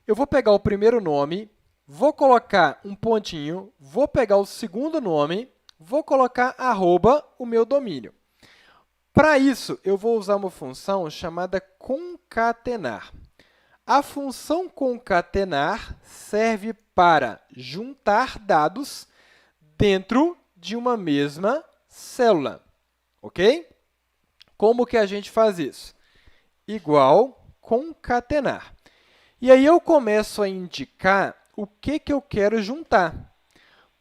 Eu vou pegar o primeiro nome, vou colocar um pontinho, vou pegar o segundo nome, vou colocar @ o meu domínio. Para isso, eu vou usar uma função chamada concatenar. A função concatenar serve para juntar dados dentro de uma mesma célula, ok? Como que a gente faz isso? Igual concatenar. E aí eu começo a indicar o que eu quero juntar.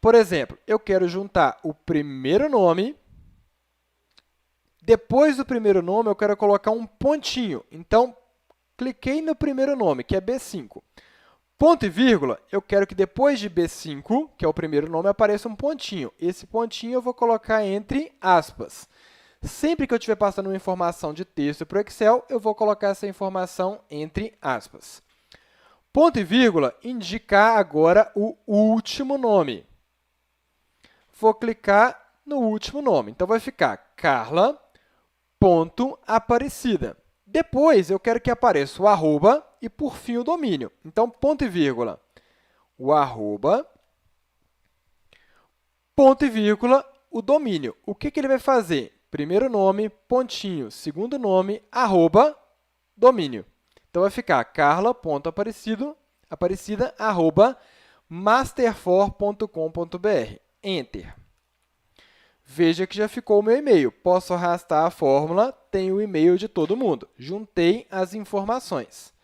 Por exemplo, eu quero juntar o primeiro nome. Depois do primeiro nome, eu quero colocar um pontinho. Então, cliquei no primeiro nome, que é B5. Ponto e vírgula, eu quero que depois de B5, que é o primeiro nome, apareça um pontinho. Esse pontinho eu vou colocar entre aspas. Sempre que eu estiver passando uma informação de texto para o Excel, eu vou colocar essa informação entre aspas. Ponto e vírgula, indicar agora o último nome. Vou clicar no último nome. Então, vai ficar Carla.Aparecida. Depois, eu quero que apareça o arroba e, por fim, o domínio. Então, ponto e vírgula, o arroba, ponto e vírgula, o domínio. O que ele vai fazer? Primeiro nome, pontinho, segundo nome, arroba, domínio. Então, vai ficar carla.aparecida, masterfor.com.br. Enter. Veja que já ficou o meu e-mail. Posso arrastar a fórmula, tenho o e-mail de todo mundo. Juntei as informações.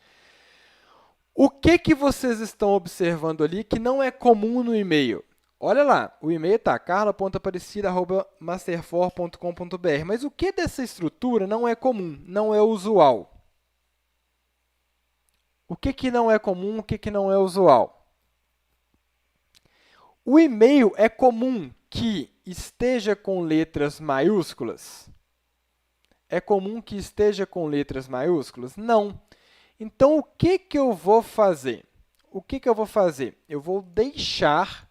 O que vocês estão observando ali que não é comum no e-mail? Olha lá, o e-mail está carla.aparecida@masterfor.com.br, mas o que dessa estrutura não é comum, não é usual? O que não é comum, o que não é usual? O e-mail é comum que esteja com letras maiúsculas? É comum que esteja com letras maiúsculas? Não. Então, o que eu vou fazer? Eu vou deixar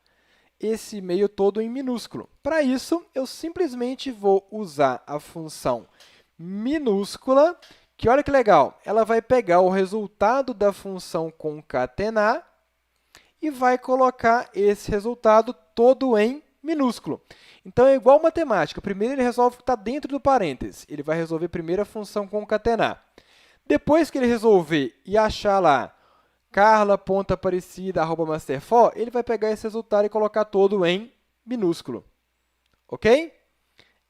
esse e-mail todo em minúsculo. Para isso, eu simplesmente vou usar a função minúscula, que olha que legal, ela vai pegar o resultado da função concatenar e vai colocar esse resultado todo em minúsculo. Então, é igual matemática. Primeiro, ele resolve o que está dentro do parênteses. Ele vai resolver primeiro a função concatenar. Depois que ele resolver e achar lá carla.aparecida@masterfor, ele vai pegar esse resultado e colocar todo em minúsculo. Ok?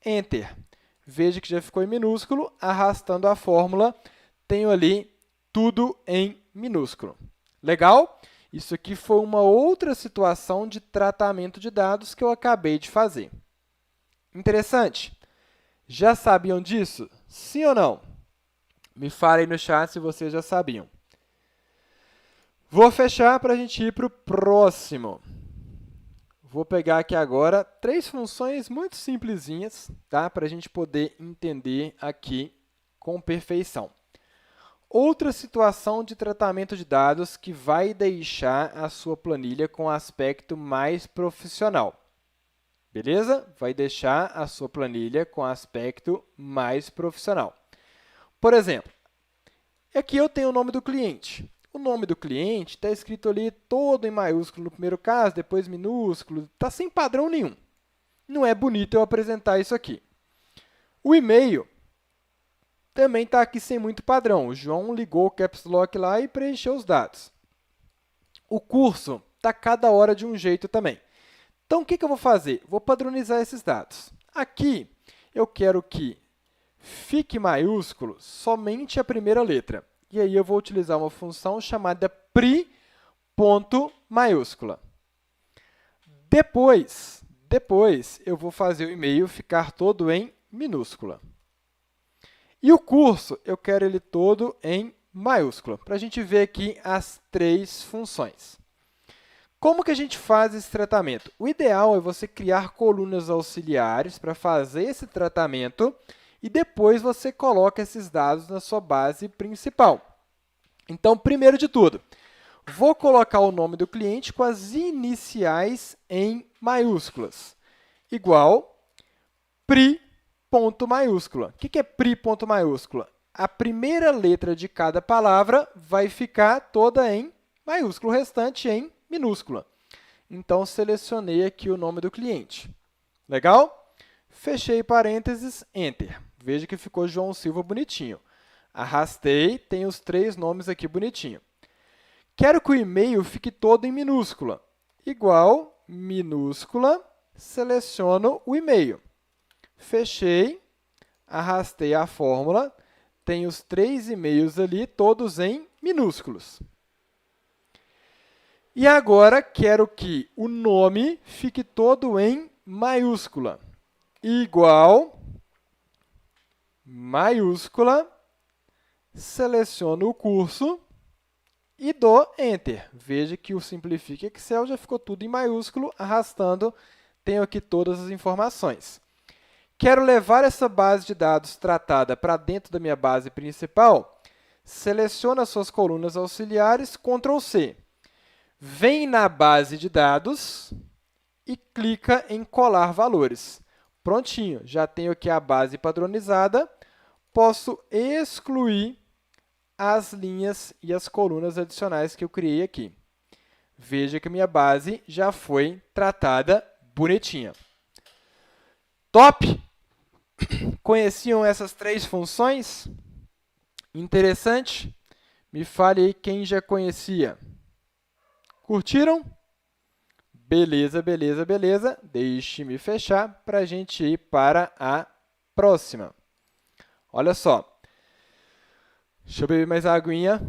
Enter. Veja que já ficou em minúsculo. Arrastando a fórmula, tenho ali tudo em minúsculo. Legal? Isso aqui foi uma outra situação de tratamento de dados que eu acabei de fazer. Interessante? Já sabiam disso? Sim ou não? Me falem no chat se vocês já sabiam. Vou fechar para a gente ir para o próximo. Vou pegar aqui agora 3 funções muito simplesinhas, tá? Para a gente poder entender aqui com perfeição. Outra situação de tratamento de dados que vai deixar a sua planilha com aspecto mais profissional. Beleza? Vai deixar a sua planilha com aspecto mais profissional. Por exemplo, aqui eu tenho o nome do cliente. O nome do cliente está escrito ali todo em maiúsculo no primeiro caso, depois minúsculo, está sem padrão nenhum. Não é bonito eu apresentar isso aqui. O e-mail também está aqui sem muito padrão. O João ligou o caps lock lá e preencheu os dados. O curso está cada hora de um jeito também. Então, o que eu vou fazer? Vou padronizar esses dados. Aqui, eu quero que fique maiúsculo somente a primeira letra. E aí, eu vou utilizar uma função chamada pri.maiúscula. Depois, eu vou fazer o e-mail ficar todo em minúscula. E o curso, eu quero ele todo em maiúscula, para a gente ver aqui as três funções. Como que a gente faz esse tratamento? O ideal é você criar colunas auxiliares para fazer esse tratamento e depois você coloca esses dados na sua base principal. Então, primeiro de tudo, vou colocar o nome do cliente com as iniciais em maiúsculas, igual pri.ponto maiúscula. O que é pri.ponto maiúscula? A primeira letra de cada palavra vai ficar toda em maiúsculo, o restante em minúscula. Então, selecionei aqui o nome do cliente. Legal? Fechei parênteses, Enter. Veja que ficou João Silva bonitinho. Arrastei, tem os três nomes aqui bonitinho. Quero que o e-mail fique todo em minúscula. Igual, minúscula, seleciono o e-mail. Fechei, arrastei a fórmula, tem os três e-mails ali, todos em minúsculos. E agora, quero que o nome fique todo em maiúscula. Igual, maiúscula, seleciono o curso e dou Enter. Veja que o Simplifique Excel já ficou tudo em maiúsculo, arrastando, tenho aqui todas as informações. Quero levar essa base de dados tratada para dentro da minha base principal, seleciono as suas colunas auxiliares, Ctrl C. Vem na base de dados e clica em colar valores. Prontinho, já tenho aqui a base padronizada, posso excluir as linhas e as colunas adicionais que eu criei aqui. Veja que a minha base já foi tratada bonitinha. Top! Conheciam essas três funções? Interessante? Me fale aí quem já conhecia. Curtiram? Beleza, beleza, beleza. Deixe-me fechar para a gente ir para a próxima. Olha só. Deixa eu beber mais aguinha.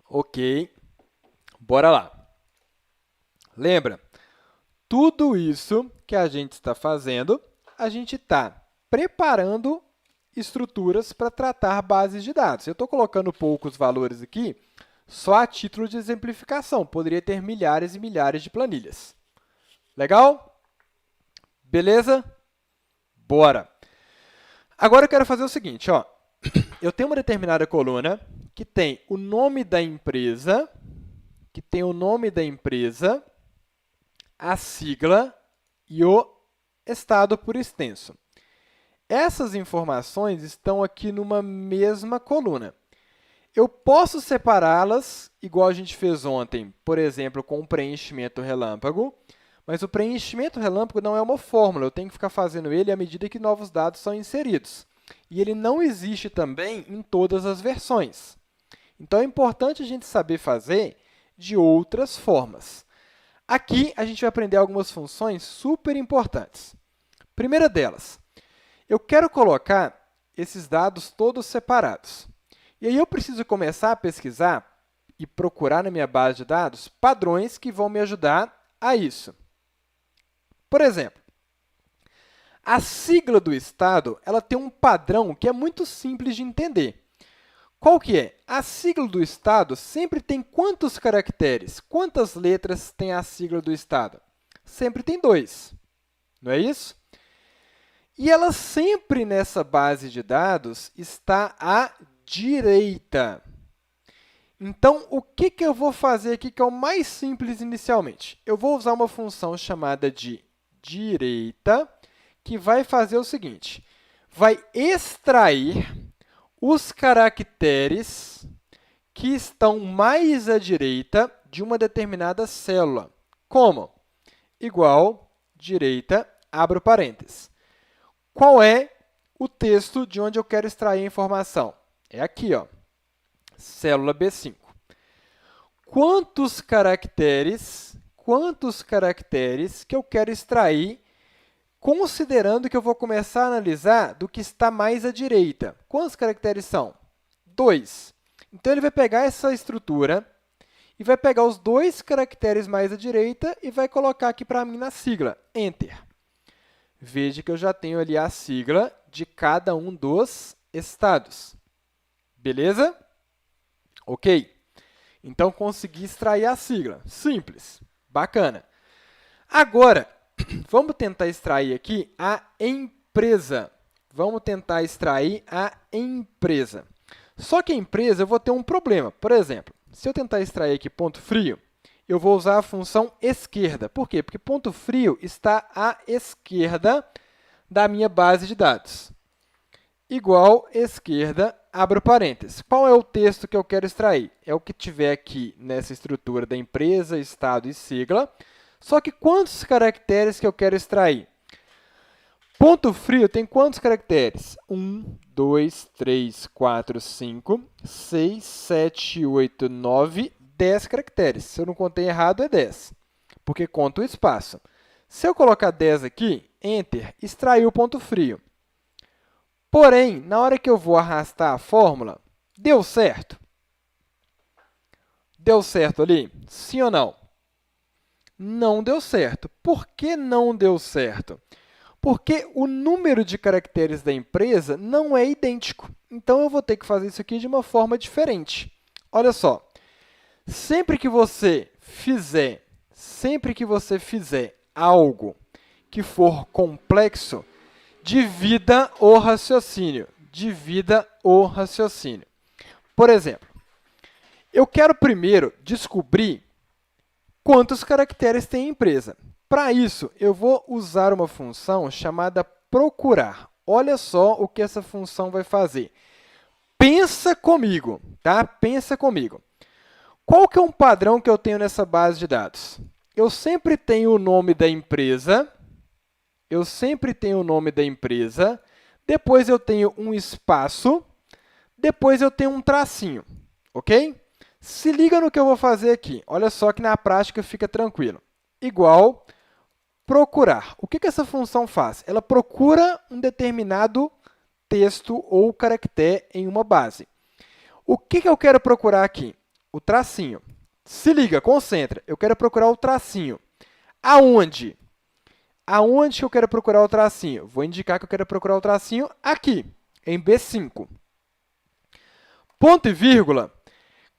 Ok. Bora lá. Lembra? Tudo isso que a gente está fazendo, a gente está preparando estruturas para tratar bases de dados. Eu estou colocando poucos valores aqui só a título de exemplificação. Poderia ter milhares e milhares de planilhas. Legal? Beleza? Bora! Agora eu quero fazer o seguinte, ó. Eu tenho uma determinada coluna que tem o nome da empresa, a sigla e o estado por extenso. Essas informações estão aqui numa mesma coluna. Eu posso separá-las, igual a gente fez ontem, por exemplo, com o preenchimento relâmpago, mas o preenchimento relâmpago não é uma fórmula, eu tenho que ficar fazendo ele à medida que novos dados são inseridos. E ele não existe também em todas as versões. Então, é importante a gente saber fazer de outras formas. Aqui, a gente vai aprender algumas funções super importantes. Primeira delas, eu quero colocar esses dados todos separados. E aí, eu preciso começar a pesquisar e procurar na minha base de dados padrões que vão me ajudar a isso. Por exemplo, a sigla do estado ela tem um padrão que é muito simples de entender. Qual que é? A sigla do estado sempre tem quantos caracteres? Quantas letras tem a sigla do estado? Sempre tem 2, não é isso? E ela sempre nessa base de dados está à direita. Então, o que eu vou fazer aqui que é o mais simples inicialmente? Eu vou usar uma função chamada de direita, que vai fazer o seguinte, vai extrair os caracteres que estão mais à direita de uma determinada célula. Como? Igual, direita, abro parênteses. Qual é o texto de onde eu quero extrair a informação? É aqui, ó. célula B5. Quantos caracteres que eu quero extrair, considerando que eu vou começar a analisar do que está mais à direita? Quantos caracteres são? 2. Então, ele vai pegar essa estrutura e vai pegar os 2 caracteres mais à direita e vai colocar aqui para mim na sigla, Enter. Veja que eu já tenho ali a sigla de cada um dos estados. Beleza? Ok. Então, consegui extrair a sigla. Simples. Bacana. Agora, vamos tentar extrair aqui a empresa. Vamos tentar extrair a empresa. Só que a empresa eu vou ter um problema. Por exemplo, se eu tentar extrair aqui ponto frio, eu vou usar a função esquerda. Por quê? Porque ponto frio está à esquerda da minha base de dados. Igual esquerda, abro parênteses. Qual é o texto que eu quero extrair? É o que tiver aqui nessa estrutura da empresa, estado e sigla. Só que quantos caracteres que eu quero extrair? Ponto frio tem quantos caracteres? 1, 2, 3, 4, 5, 6, 7, 8, 9, 10 caracteres. Se eu não contei errado, é 10, porque conta o espaço. Se eu colocar 10 aqui, Enter, extraiu o ponto frio. Porém, na hora que eu vou arrastar a fórmula, deu certo? Deu certo ali? Sim ou não? Não deu certo. Por que não deu certo? Porque o número de caracteres da empresa não é idêntico. Então, eu vou ter que fazer isso aqui de uma forma diferente. Olha só, sempre que você fizer algo que for complexo, divida o raciocínio. Divida o raciocínio. Por exemplo, eu quero primeiro descobrir quantos caracteres tem a empresa. Para isso, eu vou usar uma função chamada procurar. Olha só o que essa função vai fazer. Pensa comigo, tá? Pensa comigo. Qual que é um padrão que eu tenho nessa base de dados? Eu sempre tenho o nome da empresa, depois eu tenho um espaço, depois eu tenho um tracinho, ok? Se liga no que eu vou fazer aqui. Olha só que na prática fica tranquilo. Igual procurar. O que essa função faz? Ela procura um determinado texto ou caractere em uma base. O que eu quero procurar aqui? O tracinho. Se liga, concentra. Eu quero procurar o tracinho. Aonde? Aonde que eu quero procurar o tracinho? Vou indicar que eu quero procurar o tracinho aqui, em B5. Ponto e vírgula.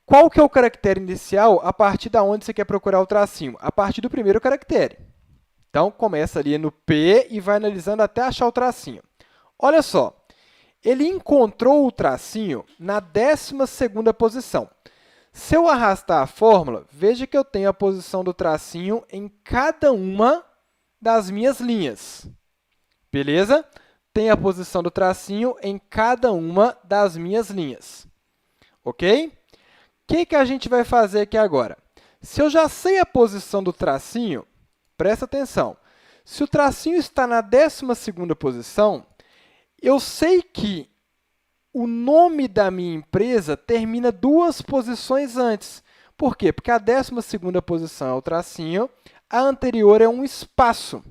Qual que é o caractere inicial a partir de onde você quer procurar o tracinho? A partir do primeiro caractere. Então, começa ali no P e vai analisando até achar o tracinho. Olha só, ele encontrou o tracinho na 12ª posição. Se eu arrastar a fórmula, veja que eu tenho a posição do tracinho em cada uma das minhas linhas. Beleza? Tem a posição do tracinho em cada uma das minhas linhas. Ok? O que a gente vai fazer aqui agora? Se eu já sei a posição do tracinho, presta atenção. Se o tracinho está na 12ª posição, eu sei que o nome da minha empresa termina 2 posições antes. Por quê? Porque a 12ª posição é o tracinho, a anterior é um espaço.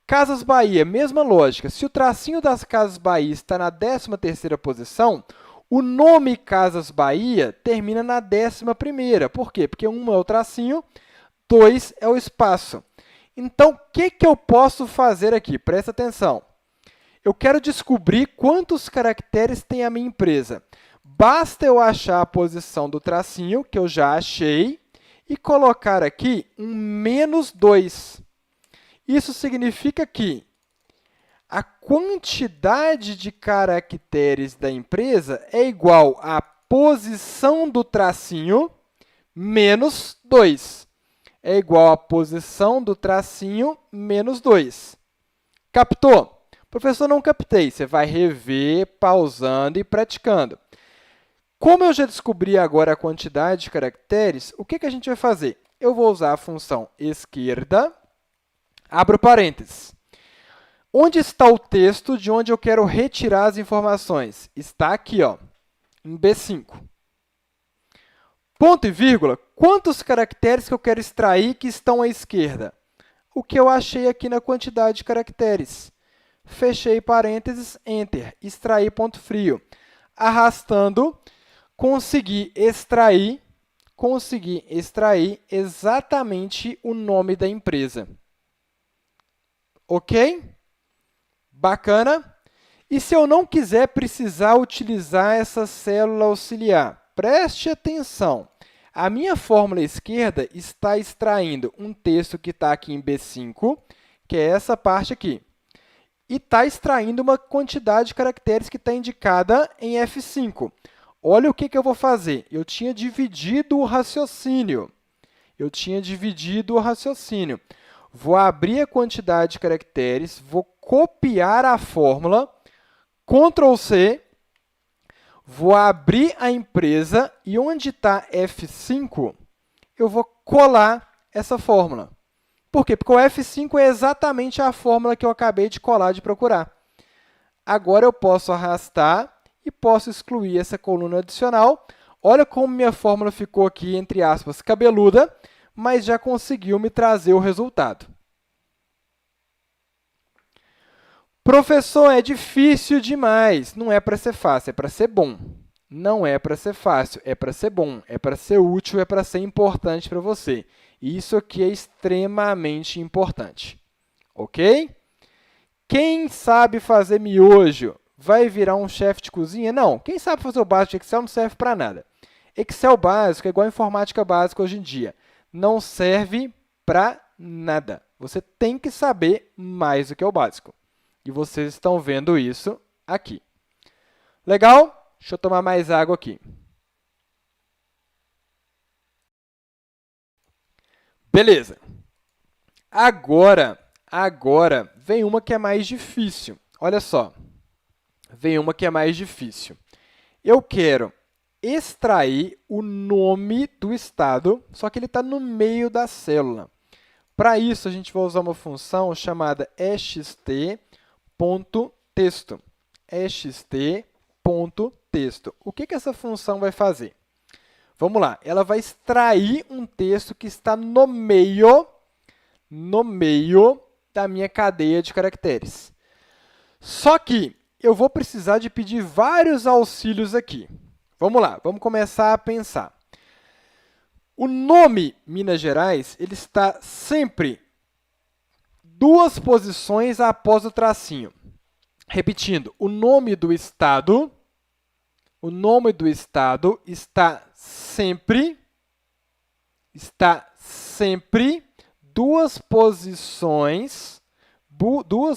Casas Bahia, mesma lógica. Se o tracinho das Casas Bahia está na 13ª posição, o nome Casas Bahia termina na 11ª. Por quê? Porque 1 é o tracinho, 2 é o espaço. Então, o que eu posso fazer aqui? Presta atenção. Eu quero descobrir quantos caracteres tem a minha empresa. Basta eu achar a posição do tracinho, que eu já achei, e colocar aqui um -2. Isso significa que a quantidade de caracteres da empresa é igual à posição do tracinho menos 2. É igual à posição do tracinho menos 2. Captou? Professor, não captei. Você vai rever, pausando e praticando. Como eu já descobri agora a quantidade de caracteres, o que a gente vai fazer? Eu vou usar a função esquerda, abro parênteses. Onde está o texto de onde eu quero retirar as informações? Está aqui, ó, em B5. Ponto e vírgula, quantos caracteres que eu quero extrair que estão à esquerda? O que eu achei aqui na quantidade de caracteres. Fechei parênteses, Enter, extrair ponto frio. Arrastando, consegui extrair exatamente o nome da empresa. Ok? Bacana? E se eu não quiser precisar utilizar essa célula auxiliar? Preste atenção. A minha fórmula esquerda está extraindo um texto que está aqui em B5, que é essa parte aqui. E está extraindo uma quantidade de caracteres que está indicada em F5. Olha o que eu vou fazer. Eu tinha dividido o raciocínio. Vou abrir a quantidade de caracteres, vou copiar a fórmula, Ctrl C, vou abrir a empresa e onde está F5, eu vou colar essa fórmula. Por quê? Porque o F5 é exatamente a fórmula que eu acabei de colar, de procurar. Agora eu posso arrastar e posso excluir essa coluna adicional. Olha como minha fórmula ficou aqui, entre aspas, cabeluda, mas já conseguiu me trazer o resultado. Professor, é difícil demais. Não é para ser fácil, é para ser bom. Não é para ser fácil, é para ser bom, é para ser útil, é para ser importante para você. E isso aqui é extremamente importante. Ok? Quem sabe fazer miojo vai virar um chefe de cozinha? Não. Quem sabe fazer o básico de Excel não serve para nada. Excel básico é igual a informática básica hoje em dia. Não serve para nada. Você tem que saber mais do que o básico. E vocês estão vendo isso aqui. Legal? Deixa eu tomar mais água aqui. Beleza. Agora vem uma que é mais difícil. Olha só. Vem uma que é mais difícil. Eu quero extrair o nome do estado, só que ele está no meio da célula. Para isso, a gente vai usar uma função chamada ext.texto. ext.texto. O que essa função vai fazer? Vamos lá, ela vai extrair um texto que está no meio da minha cadeia de caracteres. Só que eu vou precisar de pedir vários auxílios aqui. Vamos lá, vamos começar a pensar. O nome Minas Gerais ele está sempre 2 posições após o tracinho. Repetindo, o nome do estado está sempre 2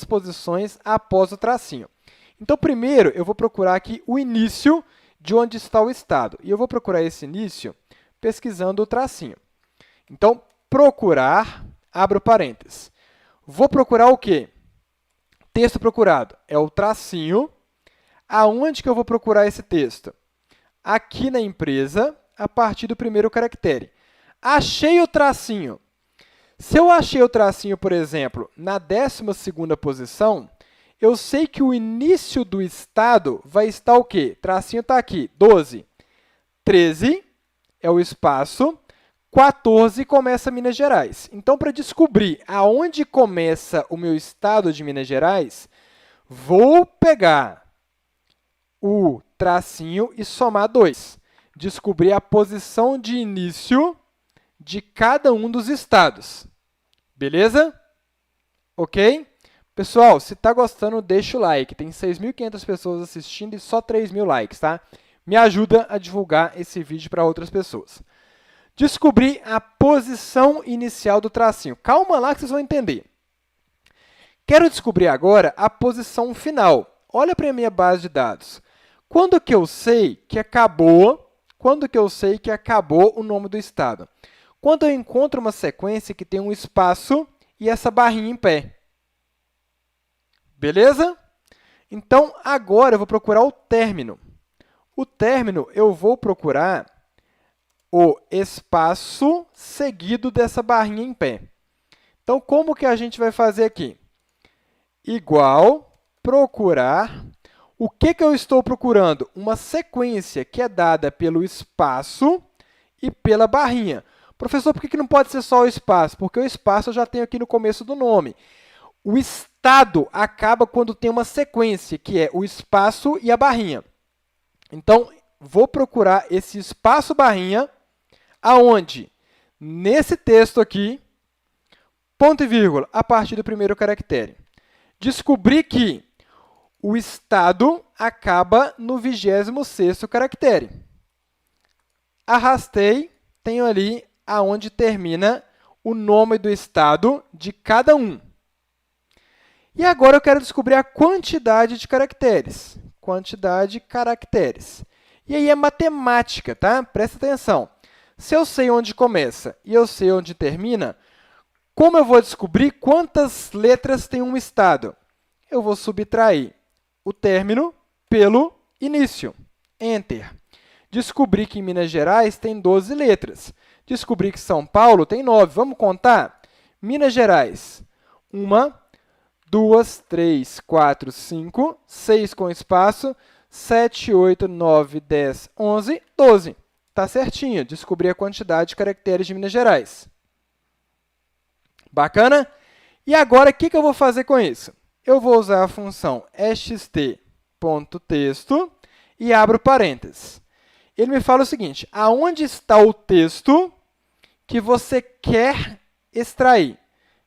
posições após o tracinho. Então, primeiro, eu vou procurar aqui o início de onde está o estado. E eu vou procurar esse início pesquisando o tracinho. Então, procurar, abro parênteses. Vou procurar o quê? Texto procurado é o tracinho. Aonde que eu vou procurar esse texto? Aqui na empresa, a partir do primeiro caractere. Achei o tracinho. Se eu achei o tracinho, por exemplo, na 12ª posição, eu sei que o início do estado vai estar o quê? Tracinho está aqui, 12. 13 é o espaço, 14 começa Minas Gerais. Então, para descobrir aonde começa o meu estado de Minas Gerais, vou pegar o tracinho e somar 2. Descobrir a posição de início de cada um dos estados. Beleza? Ok? Pessoal, se está gostando, deixa o like. Tem 6.500 pessoas assistindo e só 3.000 likes, tá? Me ajuda a divulgar esse vídeo para outras pessoas. Descobrir a posição inicial do tracinho. Calma lá que vocês vão entender. Quero descobrir agora a posição final. Olha para a minha base de dados. Quando que eu sei que acabou o nome do estado? Quando eu encontro uma sequência que tem um espaço e essa barrinha em pé. Beleza? Então, agora eu vou procurar o término. O término, eu vou procurar o espaço seguido dessa barrinha em pé. Então, como que a gente vai fazer aqui? Igual, procurar. O que eu estou procurando? Uma sequência que é dada pelo espaço e pela barrinha. Professor, por que não pode ser só o espaço? Porque o espaço eu já tenho aqui no começo do nome. O estado acaba quando tem uma sequência, que é o espaço e a barrinha. Então, vou procurar esse espaço barrinha, aonde? Nesse texto aqui, ponto e vírgula, a partir do primeiro caractere. Descobri que o estado acaba no 26º caractere. Arrastei, tenho ali aonde termina o nome do estado de cada um. E agora eu quero descobrir a quantidade de caracteres. Quantidade de caracteres. E aí é matemática, tá? Presta atenção. Se eu sei onde começa e eu sei onde termina, como eu vou descobrir quantas letras tem um estado? Eu vou subtrair o término pelo início. Enter. Descobri que em Minas Gerais tem 12 letras. Descobri que São Paulo tem 9. Vamos contar? Minas Gerais. 1, 2, 3, 4, 5, 6 com espaço, 7, 8, 9, 10, 11, 12. Tá certinho. Descobri a quantidade de caracteres de Minas Gerais. Bacana? E agora, o que eu vou fazer com isso? Eu vou usar a função xt.texto e abro parênteses. Ele me fala o seguinte, aonde está o texto que você quer extrair?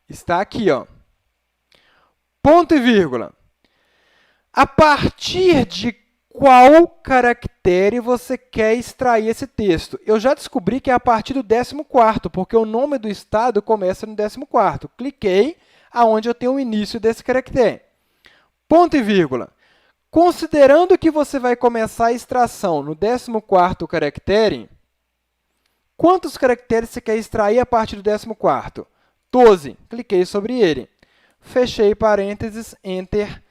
Está aqui, ó. Ponto e vírgula. A partir de qual caractere você quer extrair esse texto? Eu já descobri que é a partir do 14º, porque o nome do estado começa no 14º. Cliquei aonde eu tenho o início desse caractere. Ponto e vírgula. Considerando que você vai começar a extração no 14º caractere, quantos caracteres você quer extrair a partir do 14º? 12. Cliquei sobre ele. Fechei parênteses, Enter.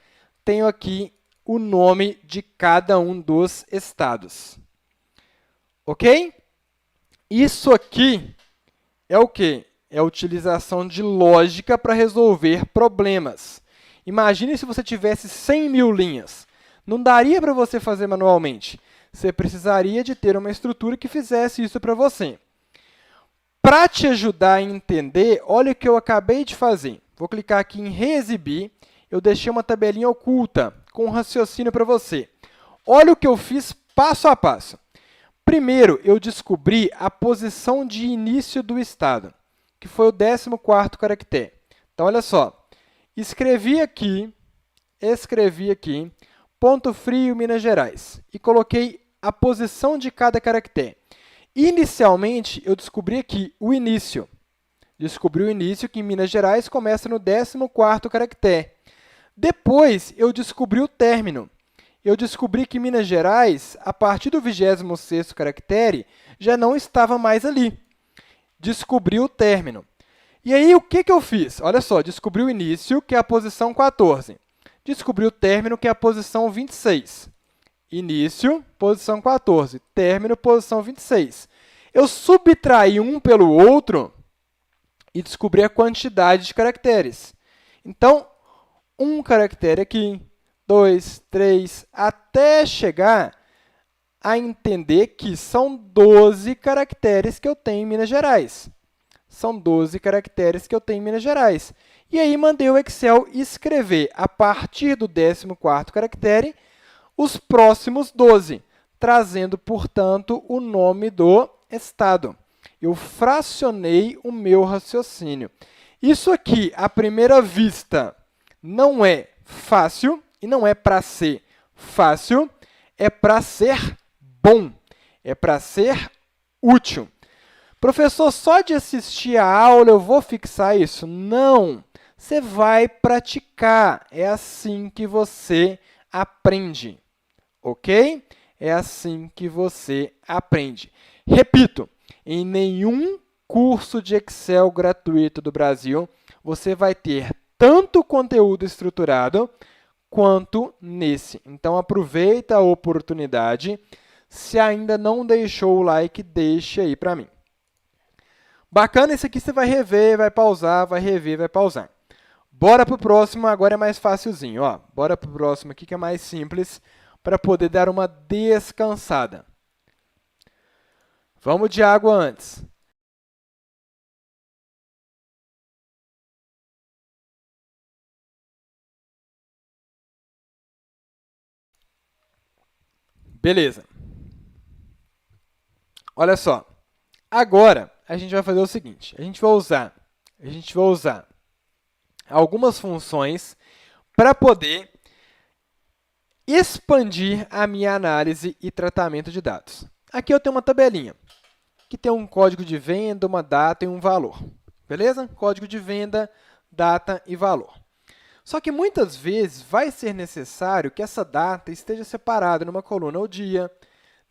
Tenho aqui o nome de cada um dos estados. Ok? Isso aqui é o quê? É a utilização de lógica para resolver problemas. Imagine se você tivesse 100.000 linhas. Não daria para você fazer manualmente. Você precisaria de ter uma estrutura que fizesse isso para você. Para te ajudar a entender, olha o que eu acabei de fazer. Vou clicar aqui em Reexibir. Eu deixei uma tabelinha oculta com um raciocínio para você. Olha o que eu fiz passo a passo. Primeiro, eu descobri a posição de início do estado, que foi o 14º caractere. Então, olha só. Escrevi aqui, Ponto Frio, Minas Gerais, e coloquei a posição de cada caractere. Inicialmente, eu descobri aqui o início. Descobri o início, que em Minas Gerais começa no 14º caractere. Depois, eu descobri o término. Eu descobri que Minas Gerais, a partir do 26º caractere, já não estava mais ali. Descobri o término. E aí, o que eu fiz? Olha só, descobri o início, que é a posição 14. Descobri o término, que é a posição 26. Início, posição 14. Término, posição 26. Eu subtraí um pelo outro e descobri a quantidade de caracteres. Então, um caractere aqui, 2, 3, até chegar a entender que são 12 caracteres que eu tenho em Minas Gerais. São 12 caracteres que eu tenho em Minas Gerais. E aí, mandei o Excel escrever, a partir do 14º caractere, os próximos 12, trazendo, portanto, o nome do estado. Eu fracionei o meu raciocínio. Isso aqui, à primeira vista, não é fácil e não é para ser fácil, é para ser bom, é para ser útil. Professor, só de assistir a aula eu vou fixar isso? Não! Você vai praticar. É assim que você aprende. Ok? É assim que você aprende. Repito, em nenhum curso de Excel gratuito do Brasil você vai ter tanto conteúdo estruturado quanto nesse. Então, aproveita a oportunidade. Se ainda não deixou o like, deixe aí para mim. Bacana, esse aqui você vai rever, vai pausar, vai rever, vai pausar. Bora para o próximo, agora é mais facilzinho. Ó. Bora para o próximo aqui, que é mais simples, para poder dar uma descansada. Vamos de água antes. Beleza. Olha só. Agora, a gente vai fazer o seguinte. A gente vai usar algumas funções para poder expandir a minha análise e tratamento de dados. Aqui eu tenho uma tabelinha, que tem um código de venda, uma data e um valor. Beleza? Código de venda, data e valor. Só que muitas vezes vai ser necessário que essa data esteja separada numa coluna o dia,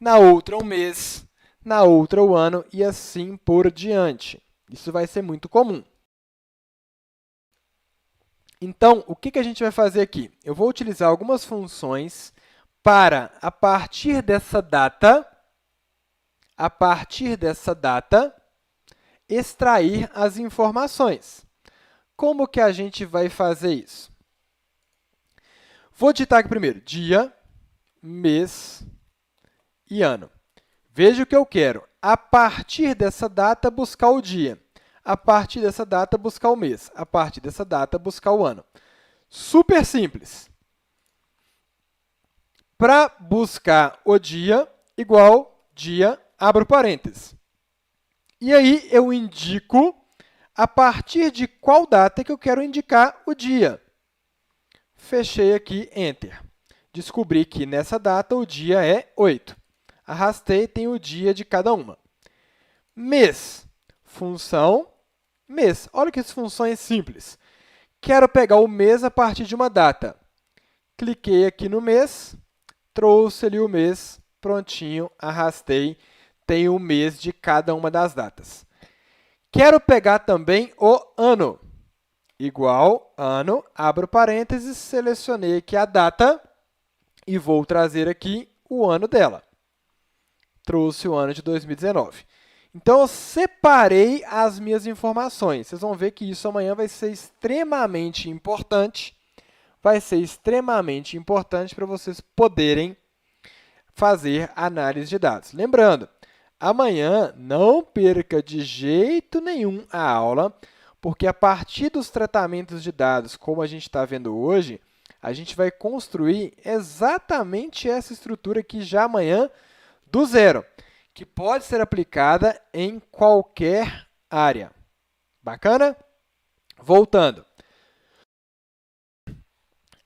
na outra o mês, na outra o ano e assim por diante. Isso vai ser muito comum. Então, o que a gente vai fazer aqui? Eu vou utilizar algumas funções para, a partir dessa data, extrair as informações. Como que a gente vai fazer isso? Vou digitar aqui primeiro dia, mês e ano. Veja o que eu quero. A partir dessa data, buscar o dia. A partir dessa data, buscar o mês. A partir dessa data, buscar o ano. Super simples. Para buscar o dia, igual dia, abro parênteses. E aí, eu indico a partir de qual data que eu quero indicar o dia. Fechei aqui, Enter. Descobri que nessa data o dia é 8. Arrastei, tem o dia de cada uma. Mês, função mês. Olha que funções simples. Quero pegar o mês a partir de uma data. Cliquei aqui no mês, trouxe ali o mês, prontinho, arrastei, tem o mês de cada uma das datas. Quero pegar também o ano. Igual, ano, abro parênteses, selecionei aqui a data e vou trazer aqui o ano dela. Trouxe o ano de 2019. Então, eu separei as minhas informações. Vocês vão ver que isso amanhã vai ser extremamente importante. Vai ser extremamente importante para vocês poderem fazer análise de dados. Lembrando, amanhã não perca de jeito nenhum a aula, porque a partir dos tratamentos de dados, como a gente está vendo hoje, a gente vai construir exatamente essa estrutura aqui já amanhã do zero, que pode ser aplicada em qualquer área. Bacana? Voltando.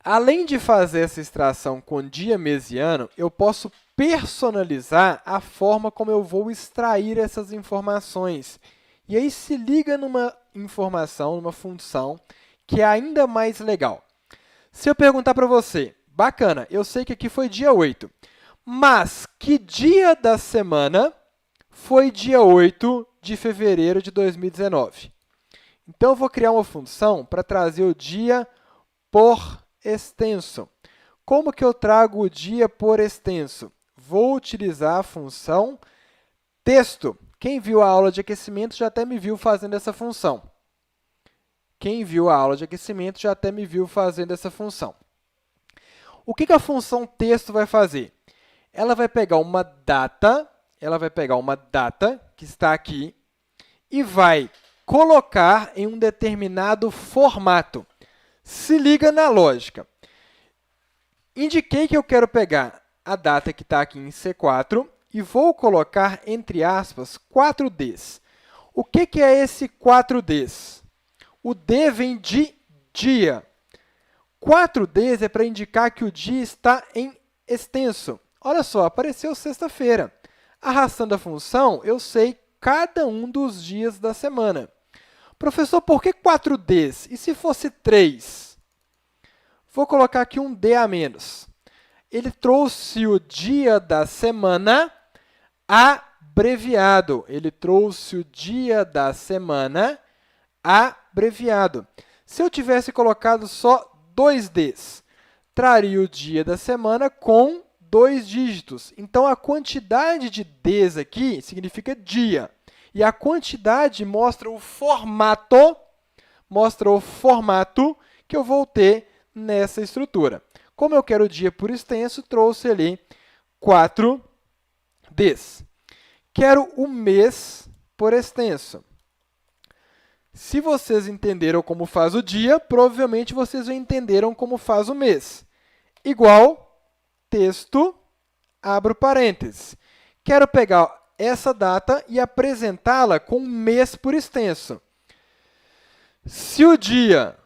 Além de fazer essa extração com dia, mês e ano, eu posso personalizar a forma como eu vou extrair essas informações. E aí se liga numa informação, numa função, que é ainda mais legal. Se eu perguntar para você, bacana, eu sei que aqui foi dia 8, mas que dia da semana foi dia 8 de fevereiro de 2019? Então, eu vou criar uma função para trazer o dia por extenso. Como que eu trago o dia por extenso? Vou utilizar a função texto. Quem viu a aula de aquecimento já até me viu fazendo essa função. Quem viu a aula de aquecimento já até me viu fazendo essa função. O que a função texto vai fazer? Ela vai pegar uma data, que está aqui e vai colocar em um determinado formato. Se liga na lógica. Indiquei que eu quero pegar a data que está aqui em C4 e vou colocar, entre aspas, 4Ds. O que é esse 4Ds? O D vem de dia. 4Ds é para indicar que o dia está em extenso. Olha só, apareceu sexta-feira. Arrastando a função, eu sei cada um dos dias da semana. Professor, por que 4Ds? E se fosse 3? Vou colocar aqui um D a menos. Ele trouxe o dia da semana abreviado. Se eu tivesse colocado só 2Ds, traria o dia da semana com 2 dígitos. Então, a quantidade de Ds aqui significa dia. E a quantidade mostra o formato que eu vou ter nessa estrutura. Como eu quero o dia por extenso, trouxe ali 4Ds. Quero o mês por extenso. Se vocês entenderam como faz o dia, provavelmente vocês já entenderam como faz o mês. Igual, texto, abro parênteses. Quero pegar essa data e apresentá-la com mês por extenso. Se o dia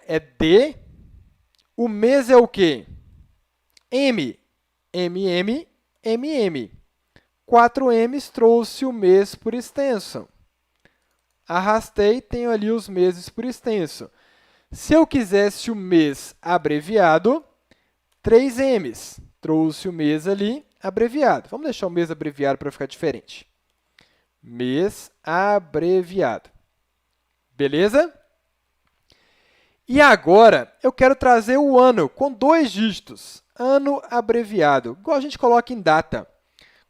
é D, o mês é o quê? M. MM. 4 M's trouxe o mês por extenso. Arrastei, tenho ali os meses por extenso. Se eu quisesse o mês abreviado, 3 M's. Trouxe o mês ali abreviado. Vamos deixar o mês abreviado para ficar diferente. Mês abreviado. Beleza? E agora, eu quero trazer o ano com 2 dígitos. Ano abreviado, igual a gente coloca em data.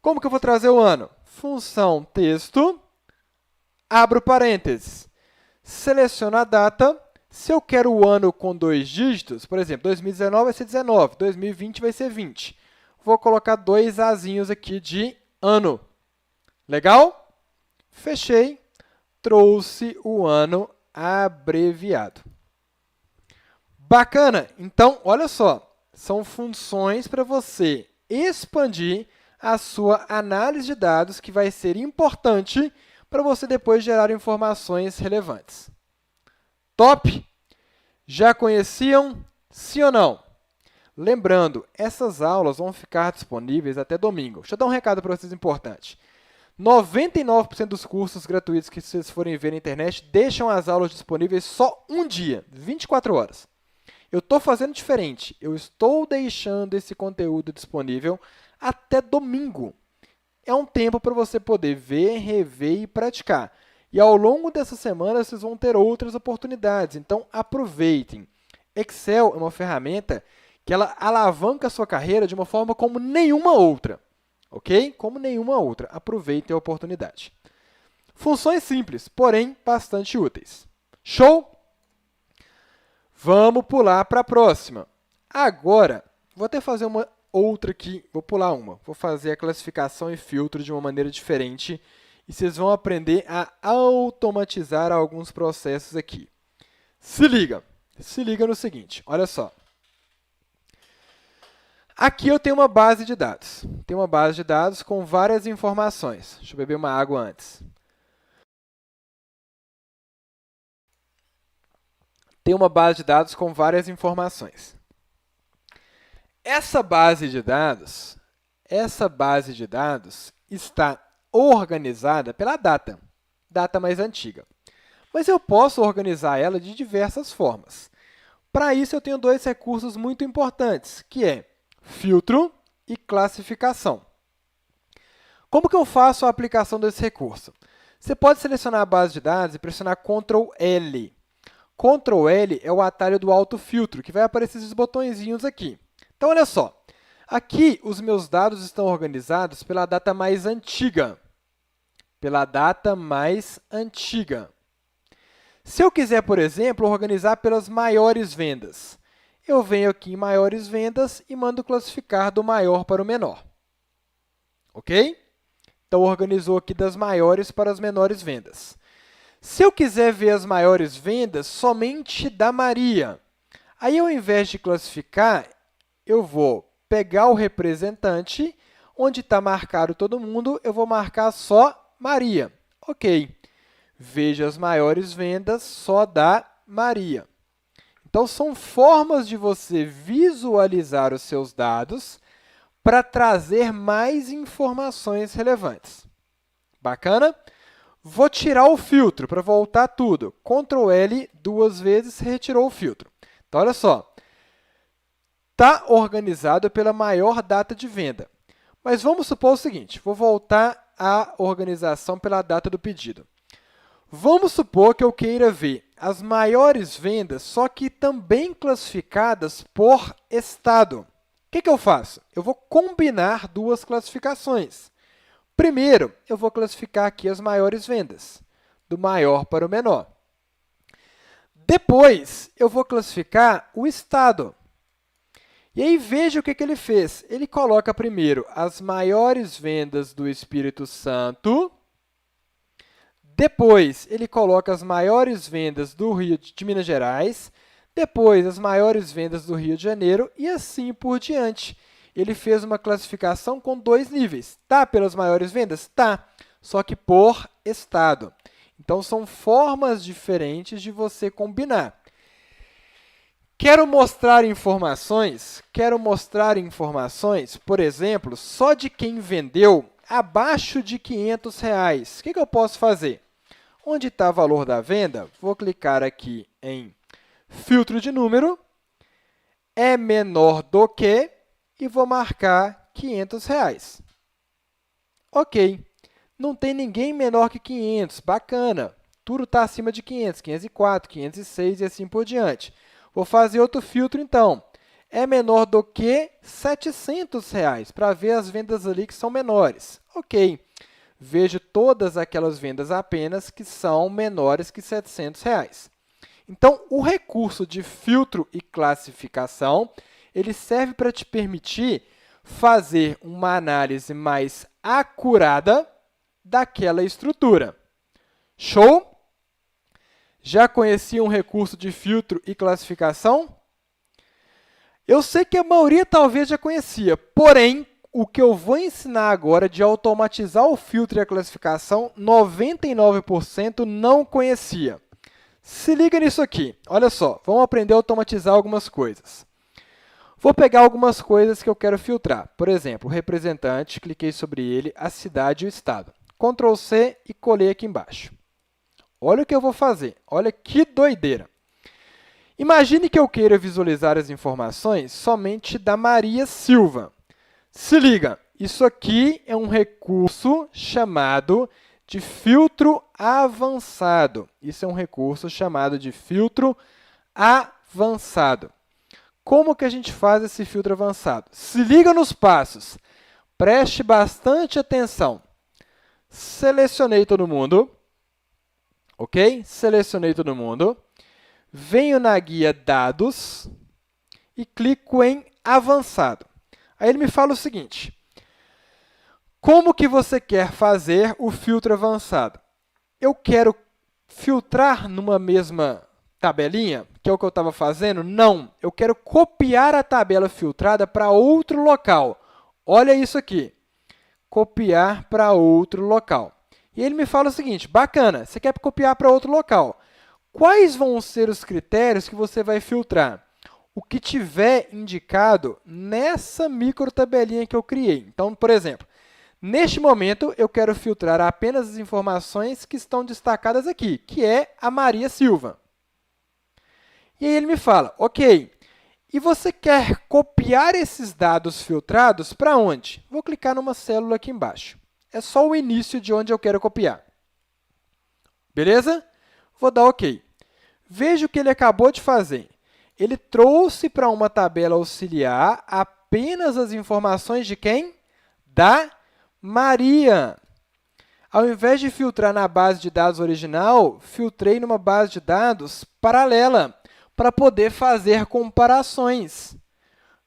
Como que eu vou trazer o ano? Função texto, abro parênteses, seleciono a data. Se eu quero o ano com 2 dígitos, por exemplo, 2019 vai ser 19, 2020 vai ser 20. Vou colocar 2 azinhos aqui de ano. Legal? Fechei, trouxe o ano abreviado. Bacana! Então, olha só, são funções para você expandir a sua análise de dados, que vai ser importante para você depois gerar informações relevantes. Top? Já conheciam? Sim ou não? Lembrando, essas aulas vão ficar disponíveis até domingo. Deixa eu dar um recado para vocês importante. 99% dos cursos gratuitos que vocês forem ver na internet deixam as aulas disponíveis só um dia, 24 horas. Eu estou fazendo diferente. Eu estou deixando esse conteúdo disponível até domingo. É um tempo para você poder ver, rever e praticar. E ao longo dessa semana, vocês vão ter outras oportunidades. Então, aproveitem. Excel é uma ferramenta que ela alavanca a sua carreira de uma forma como nenhuma outra. Ok? Como nenhuma outra. Aproveitem a oportunidade. Funções simples, porém bastante úteis. Show? Vamos pular para a próxima. Agora, vou até fazer uma outra aqui. Vou pular uma. Vou fazer a classificação e filtro de uma maneira diferente. E vocês vão aprender a automatizar alguns processos aqui. Se liga no seguinte, olha só. Aqui eu tenho uma base de dados. Tem uma base de dados com várias informações. Deixa eu beber uma água antes. Tem uma base de dados com várias informações. Essa base de dados está organizada pela data mais antiga. Mas eu posso organizar ela de diversas formas. Para isso, eu tenho 2 recursos muito importantes, que é filtro e classificação. Como que eu faço a aplicação desse recurso? Você pode selecionar a base de dados e pressionar Ctrl L. Ctrl L é o atalho do autofiltro, que vai aparecer esses botõezinhos aqui. Então, olha só. Aqui, os meus dados estão organizados pela data mais antiga. Se eu quiser, por exemplo, organizar pelas maiores vendas, eu venho aqui em maiores vendas e mando classificar do maior para o menor. Ok? Então, organizou aqui das maiores para as menores vendas. Se eu quiser ver as maiores vendas somente da Maria, aí, ao invés de classificar, eu vou pegar o representante, onde está marcado todo mundo, eu vou marcar só Maria. Ok. Veja as maiores vendas só da Maria. Então, são formas de você visualizar os seus dados para trazer mais informações relevantes. Bacana? Vou tirar o filtro para voltar tudo. Ctrl L 2 vezes, retirou o filtro. Então, olha só. Está organizado pela maior data de venda. Mas vamos supor o seguinte, vou voltar à organização pela data do pedido. Vamos supor que eu queira ver as maiores vendas, só que também classificadas por estado. O que eu faço? Eu vou combinar 2 classificações. Primeiro, eu vou classificar aqui as maiores vendas, do maior para o menor. Depois, eu vou classificar o estado. E aí, veja o que ele fez. Ele coloca primeiro as maiores vendas do Espírito Santo, depois ele coloca as maiores vendas do Rio de Minas Gerais, depois as maiores vendas do Rio de Janeiro e assim por diante. Ele fez uma classificação com 2 níveis. Tá pelas maiores vendas? Tá, só que por estado. Então, são formas diferentes de você combinar. Quero mostrar informações, por exemplo, só de quem vendeu abaixo de R$500. O que eu posso fazer? Onde está o valor da venda? Vou clicar aqui em filtro de número, é menor do que, e vou marcar R$500. Ok, não tem ninguém menor que 500, bacana. Tudo está acima de 500, 504, 506 e assim por diante. Vou fazer outro filtro, então. É menor do que R$700, para ver as vendas ali que são menores. Ok, vejo todas aquelas vendas apenas que são menores que R$700. Então, o recurso de filtro e classificação, ele serve para te permitir fazer uma análise mais acurada daquela estrutura. Show? Já conhecia um recurso de filtro e classificação? Eu sei que a maioria talvez já conhecia, porém, o que eu vou ensinar agora de automatizar o filtro e a classificação, 99% não conhecia. Se liga nisso aqui. Olha só, vamos aprender a automatizar algumas coisas. Vou pegar algumas coisas que eu quero filtrar. Por exemplo, o representante, cliquei sobre ele, a cidade e o estado. Ctrl C e colei aqui embaixo. Olha o que eu vou fazer. Olha que doideira. Imagine que eu queira visualizar as informações somente da Maria Silva. Se liga, isso aqui é um recurso chamado de filtro avançado. Isso é um recurso chamado de filtro avançado. Como que a gente faz esse filtro avançado? Se liga nos passos. Preste bastante atenção. Selecionei todo mundo. Ok? Selecionei todo mundo. Venho na guia Dados e clico em Avançado. Aí ele me fala o seguinte. Como que você quer fazer o filtro avançado? Eu quero filtrar numa mesma tabelinha, que é o que eu estava fazendo? Não, eu quero copiar a tabela filtrada para outro local. Olha isso aqui, copiar para outro local. E ele me fala o seguinte, bacana, você quer copiar para outro local. Quais vão ser os critérios que você vai filtrar? O que tiver indicado nessa micro tabelinha que eu criei. Então, por exemplo, neste momento, eu quero filtrar apenas as informações que estão destacadas aqui, que é a Maria Silva. E aí ele me fala, ok, e você quer copiar esses dados filtrados para onde? Vou clicar numa célula aqui embaixo. É só o início de onde eu quero copiar. Beleza? Vou dar ok. Veja o que ele acabou de fazer. Ele trouxe para uma tabela auxiliar apenas as informações de quem? Da Maria. Ao invés de filtrar na base de dados original, filtrei numa base de dados paralela, para poder fazer comparações.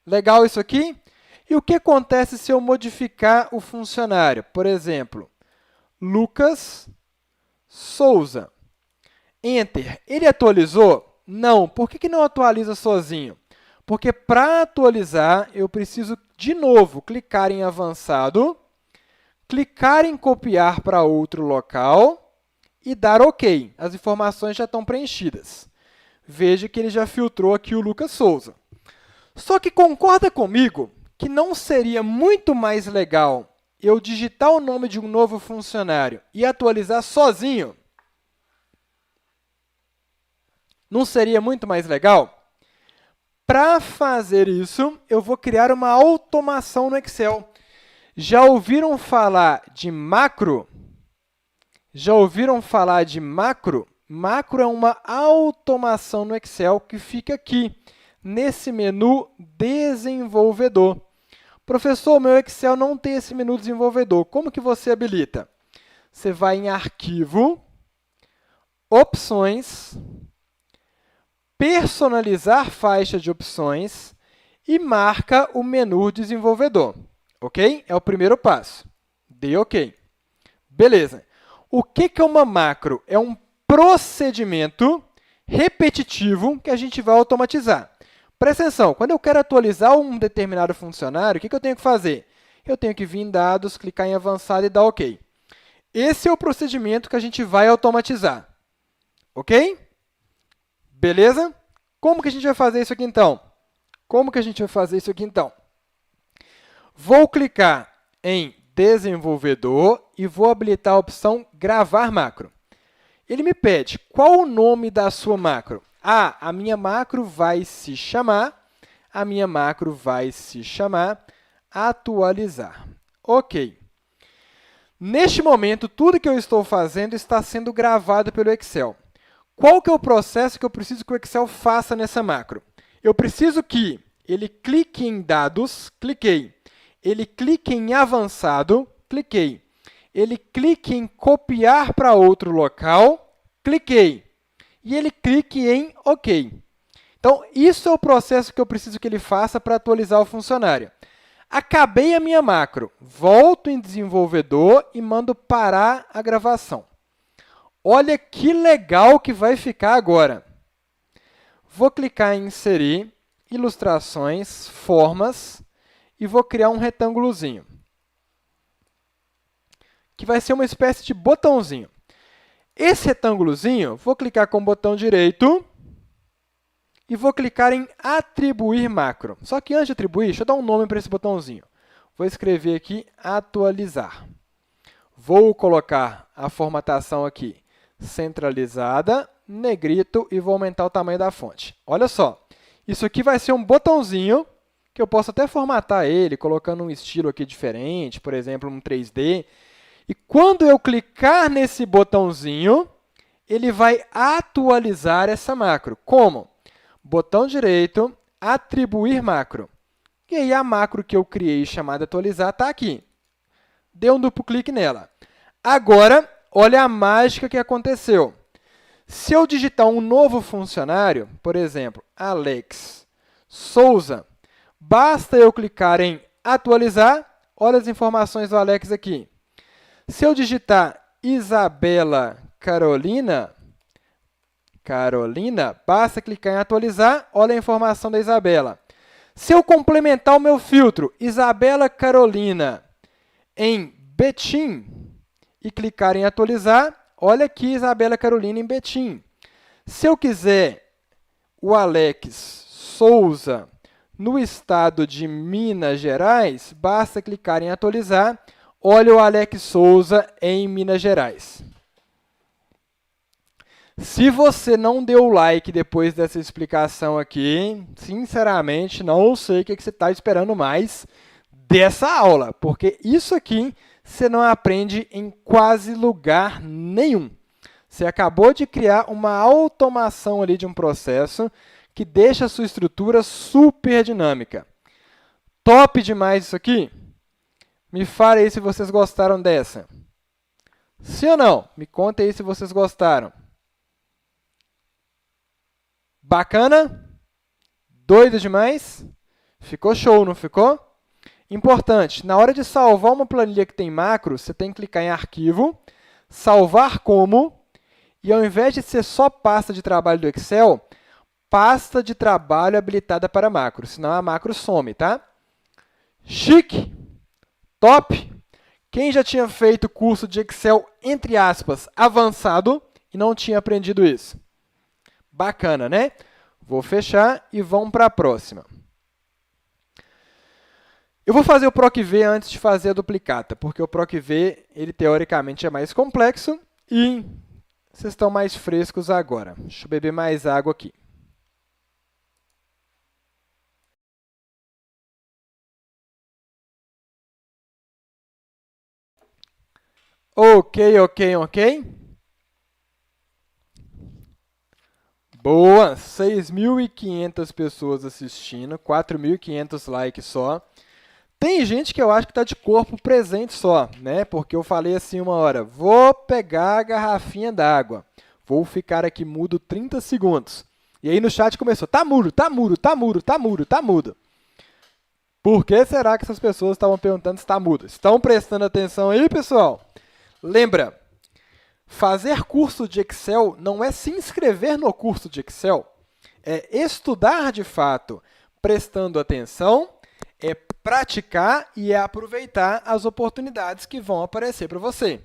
Legal isso aqui? E o que acontece se eu modificar o funcionário? Por exemplo, Lucas Souza. Enter. Ele atualizou? Não. Por que não atualiza sozinho? Porque para atualizar, eu preciso, de novo, clicar em Avançado, clicar em Copiar para outro local e dar OK. As informações já estão preenchidas. Veja que ele já filtrou aqui o Lucas Souza. Só que concorda comigo que não seria muito mais legal eu digitar o nome de um novo funcionário e atualizar sozinho? Não seria muito mais legal? Para fazer isso, eu vou criar uma automação no Excel. Já ouviram falar de macro? Já ouviram falar de macro? Macro é uma automação no Excel que fica aqui, nesse menu Desenvolvedor. Professor, meu Excel não tem esse menu Desenvolvedor. Como que você habilita? Você vai em Arquivo, Opções, Personalizar faixa de opções e marca o menu desenvolvedor, ok? É o primeiro passo. Dê ok. Beleza. O que é uma macro? É um procedimento repetitivo que a gente vai automatizar. Presta atenção, quando eu quero atualizar um determinado funcionário, o que eu tenho que fazer? Eu tenho que vir em dados, clicar em avançado e dar ok. Esse é o procedimento que a gente vai automatizar. Ok? Beleza? Como que a gente vai fazer isso aqui, então? Vou clicar em desenvolvedor e vou habilitar a opção gravar macro. Ele me pede qual o nome da sua macro. A minha macro vai se chamar atualizar. Ok. Neste momento, tudo que eu estou fazendo está sendo gravado pelo Excel. Qual que é o processo que eu preciso que o Excel faça nessa macro? Eu preciso que ele clique em dados, cliquei. Ele clique em avançado, cliquei. Ele clique em copiar para outro local, cliquei. E ele clique em OK. Então, isso é o processo que eu preciso que ele faça para atualizar o funcionário. Acabei a minha macro, volto em desenvolvedor e mando parar a gravação. Olha que legal que vai ficar agora. Vou clicar em inserir, ilustrações, formas, e vou criar um retângulozinho, que vai ser uma espécie de botãozinho. Esse retângulozinho, vou clicar com o botão direito e vou clicar em atribuir macro. Só que antes de atribuir, deixa eu dar um nome para esse botãozinho. Vou escrever aqui atualizar. Vou colocar a formatação aqui centralizada, negrito, e vou aumentar o tamanho da fonte. Olha só, isso aqui vai ser um botãozinho que eu posso até formatar ele, colocando um estilo aqui diferente, por exemplo, um 3D. E quando eu clicar nesse botãozinho, ele vai atualizar essa macro. Como? Botão direito, atribuir macro. E aí a macro que eu criei chamada atualizar está aqui. Dê um duplo clique nela. Agora, olha a mágica que aconteceu. Se eu digitar um novo funcionário, por exemplo, Alex Souza, basta eu clicar em atualizar, olha as informações do Alex aqui. Se eu digitar Isabela Carolina, basta clicar em atualizar, olha a informação da Isabela. Se eu complementar o meu filtro Isabela Carolina em Betim e clicar em atualizar, olha aqui Isabela Carolina em Betim. Se eu quiser o Alex Souza no estado de Minas Gerais, basta clicar em atualizar, olha o Alex Souza em Minas Gerais. Se você não deu like depois dessa explicação aqui, sinceramente, não sei o que você está esperando mais dessa aula, porque isso aqui você não aprende em quase lugar nenhum. Você acabou de criar uma automação ali de um processo que deixa a sua estrutura super dinâmica. Top demais isso aqui? Me fale aí se vocês gostaram dessa. Sim ou não? Me conta aí se vocês gostaram. Bacana? Doido demais? Ficou show, não ficou? Importante, na hora de salvar uma planilha que tem macro, você tem que clicar em Arquivo, Salvar como, e ao invés de ser só pasta de trabalho do Excel, pasta de trabalho habilitada para macro, senão a macro some, tá? Chique? Top? Quem já tinha feito curso de Excel, entre aspas, avançado e não tinha aprendido isso? Bacana, né? Vou fechar e vamos para a próxima. Eu vou fazer o PROC-V antes de fazer a duplicata, porque o PROC-V, ele teoricamente é mais complexo e vocês estão mais frescos agora. Deixa eu beber mais água aqui. Ok. Boa, 6.500 pessoas assistindo, 4.500 likes só. Tem gente que eu acho que está de corpo presente só, né? Porque eu falei assim uma hora, vou pegar a garrafinha d'água, vou ficar aqui mudo 30 segundos. E aí no chat começou, tá mudo. Por que será que essas pessoas estavam perguntando se está mudo? Estão prestando atenção aí, pessoal? Lembra, fazer curso de Excel não é se inscrever no curso de Excel, é estudar de fato, prestando atenção, é praticar e é aproveitar as oportunidades que vão aparecer para você.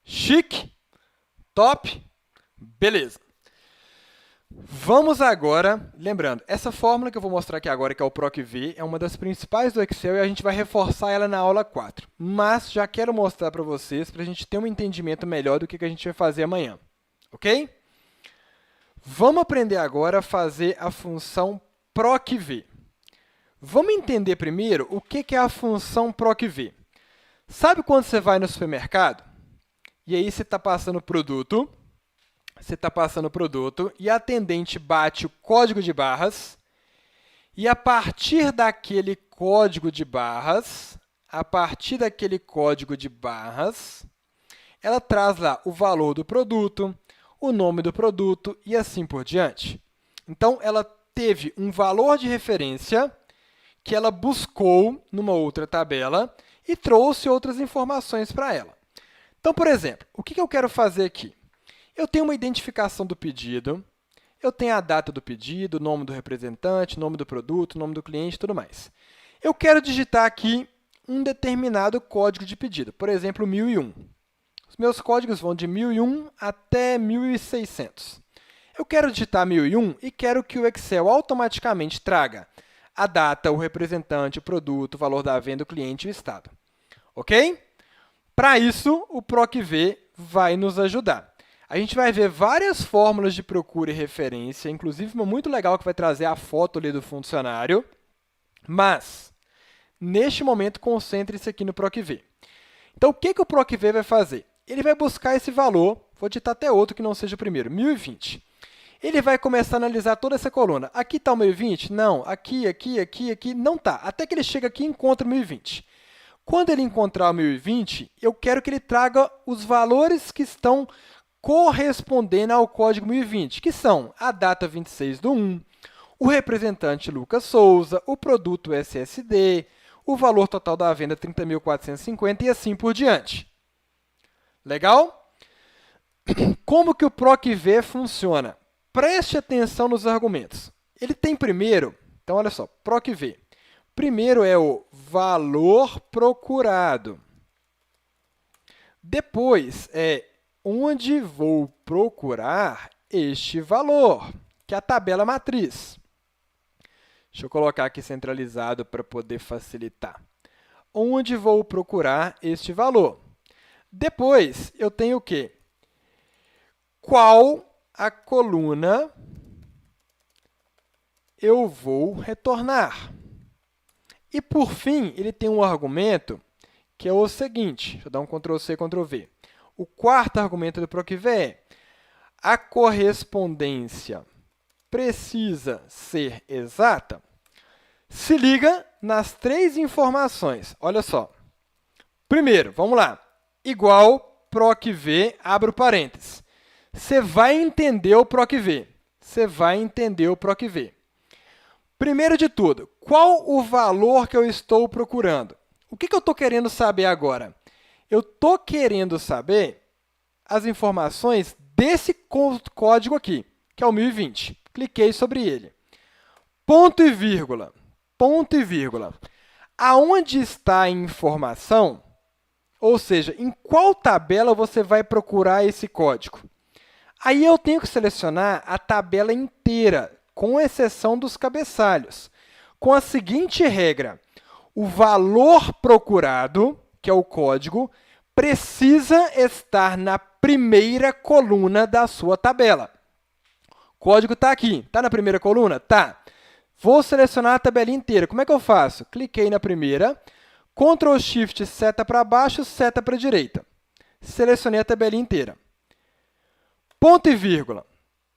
Chique? Top? Beleza. Vamos agora, lembrando, essa fórmula que eu vou mostrar aqui agora, que é o PROC-V, é uma das principais do Excel e a gente vai reforçar ela na aula 4. Mas já quero mostrar para vocês, para a gente ter um entendimento melhor do que a gente vai fazer amanhã. Ok? Vamos aprender agora a fazer a função PROC-V. Vamos entender primeiro o que é a função PROC-V. Sabe quando você vai no supermercado e aí você está passando o produto, e a atendente bate o código de barras, e a partir daquele código de barras, ela traz lá o valor do produto, o nome do produto e assim por diante. Então, ela teve um valor de referência que ela buscou numa outra tabela e trouxe outras informações para ela. Então, por exemplo, o que eu quero fazer aqui? Eu tenho uma identificação do pedido, eu tenho a data do pedido, o nome do representante, nome do produto, nome do cliente e tudo mais. Eu quero digitar aqui um determinado código de pedido, por exemplo, 1001. Os meus códigos vão de 1001 até 1600. Eu quero digitar 1001 e quero que o Excel automaticamente traga a data, o representante, o produto, o valor da venda, o cliente e o estado. Ok? Para isso, o PROC-V vai nos ajudar. A gente vai ver várias fórmulas de procura e referência, inclusive uma muito legal que vai trazer a foto ali do funcionário, mas, neste momento, concentre-se aqui no PROC-V. Então, o que o PROC-V vai fazer? Ele vai buscar esse valor, vou digitar até outro que não seja o primeiro, 1020. Ele vai começar a analisar toda essa coluna. Aqui está o 1020? Não. Aqui, não está. Até que ele chega aqui e encontra o 1020. Quando ele encontrar o 1020, eu quero que ele traga os valores que estão correspondendo ao código 1020, que são a data 26/1, o representante Lucas Souza, o produto SSD, o valor total da venda 30.450 e assim por diante. Legal? Como que o PROC-V funciona? Preste atenção nos argumentos. Ele tem primeiro, então olha só, PROC-V. Primeiro é o valor procurado. Depois é onde vou procurar este valor, que é a tabela matriz. Deixa eu colocar aqui centralizado para poder facilitar. Onde vou procurar este valor? Depois, eu tenho o quê? Qual a coluna eu vou retornar? E, por fim, ele tem um argumento que é o seguinte. Deixa eu dar um Ctrl+C, Ctrl+V. O quarto argumento do PROC-V é a correspondência precisa ser exata? Se liga nas três informações. Olha só. Primeiro, vamos lá. Igual PROC-V, abro parênteses. Você vai entender o PROC-V. Primeiro de tudo, qual o valor que eu estou procurando? O que eu estou querendo saber agora? Eu estou querendo saber as informações desse código aqui, que é o 1020. Cliquei sobre ele. Ponto e vírgula. Aonde está a informação? Ou seja, em qual tabela você vai procurar esse código? Aí eu tenho que selecionar a tabela inteira, com exceção dos cabeçalhos, com a seguinte regra: o valor procurado, que é o código, precisa estar na primeira coluna da sua tabela. O código está aqui. Está na primeira coluna? Tá. Vou selecionar a tabela inteira. Como é que eu faço? Cliquei na primeira, Ctrl+Shift, seta para baixo, seta para a direita. Selecionei a tabela inteira. Ponto e vírgula.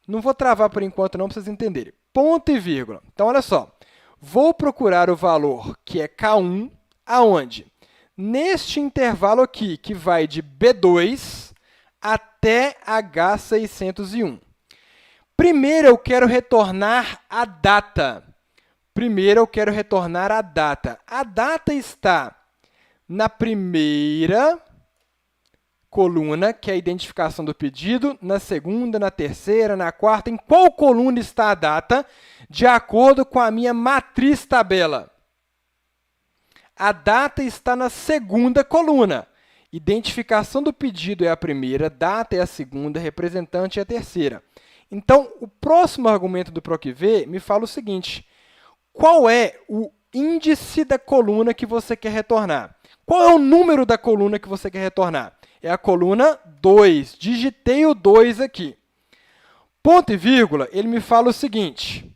Não vou travar por enquanto, não, para vocês entenderem. Ponto e vírgula. Então, olha só. Vou procurar o valor que é K1, aonde? Neste intervalo aqui, que vai de B2 até H601. Primeiro, eu quero retornar a data. Primeiro, eu quero retornar a data. A data está na primeira coluna, que é a identificação do pedido, na segunda, na terceira, na quarta. Em qual coluna está a data? De acordo com a minha matriz tabela. A data está na segunda coluna. Identificação do pedido é a primeira, data é a segunda, representante é a terceira. Então, o próximo argumento do PROC-V me fala o seguinte: qual é o índice da coluna que você quer retornar? Qual é o número da coluna que você quer retornar? É a coluna 2. Digitei o 2 aqui. Ponto e vírgula, ele me fala o seguinte.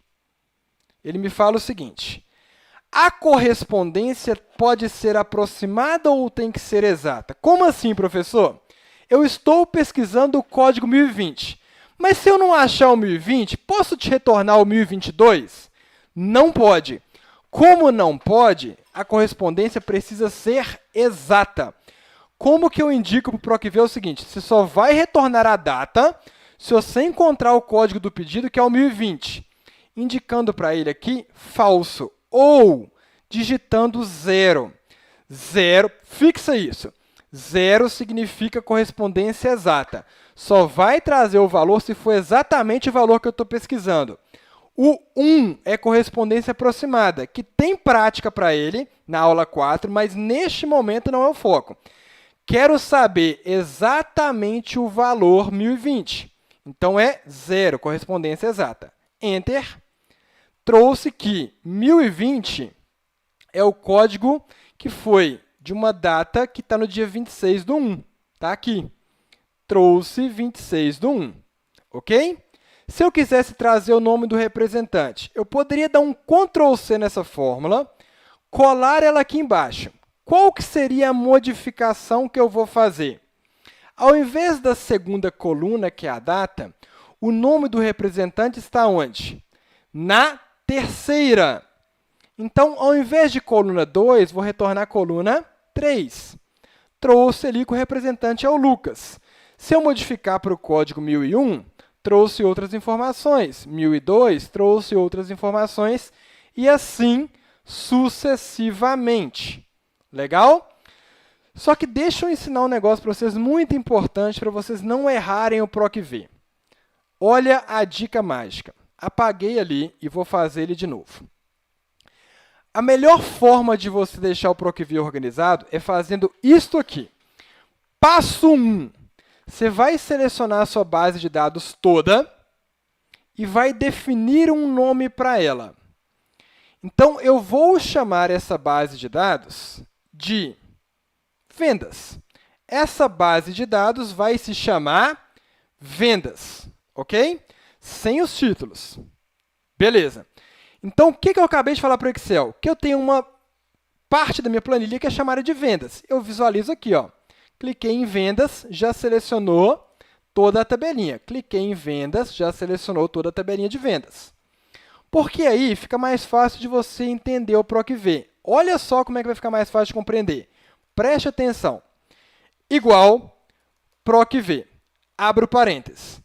A correspondência pode ser aproximada ou tem que ser exata? Como assim, professor? Eu estou pesquisando o código 1020, mas se eu não achar o 1020, posso te retornar o 1022? Não pode. Como não pode, a correspondência precisa ser exata. Como que eu indico para o PROC-V é o seguinte: você só vai retornar a data se você encontrar o código do pedido, que é o 1020, indicando para ele aqui falso, ou digitando 0. 0, fixa isso. 0 significa correspondência exata. Só vai trazer o valor se for exatamente o valor que eu estou pesquisando. O 1 é correspondência aproximada, que tem prática para ele na aula 4, mas neste momento não é o foco. Quero saber exatamente o valor 1020. Então, é 0, correspondência exata. Enter. Trouxe que 1020 é o código que foi de uma data que está no dia 26 do 1. Está aqui. Trouxe 26 do 1. Ok? Se eu quisesse trazer o nome do representante, eu poderia dar um Ctrl+C nessa fórmula, colar ela aqui embaixo. Qual que seria a modificação que eu vou fazer? Ao invés da segunda coluna, que é a data, o nome do representante está onde? Na terceira. Então, ao invés de coluna 2, vou retornar a coluna 3. Trouxe ali que o representante é o Lucas. Se eu modificar para o código 1001, trouxe outras informações. 1002, trouxe outras informações. E assim sucessivamente. Legal? Só que deixa eu ensinar um negócio para vocês muito importante para vocês não errarem o PROC-V. Olha a dica mágica. Apaguei ali e vou fazer ele de novo. A melhor forma de você deixar o PROC-V organizado é fazendo isto aqui. Passo 1. Você vai selecionar a sua base de dados toda e vai definir um nome para ela. Então, eu vou chamar essa base de dados de vendas. Essa base de dados vai se chamar vendas, ok? Sem os títulos. Beleza. Então, o que eu acabei de falar para o Excel? Que eu tenho uma parte da minha planilha que é chamada de vendas. Eu visualizo aqui, ó. Cliquei em vendas, já selecionou toda a tabelinha. Cliquei em vendas, já selecionou toda a tabelinha de vendas. Porque aí fica mais fácil de você entender o PROC-V. Olha só como é que vai ficar mais fácil de compreender. Preste atenção. Igual PROC-V. Abro parênteses.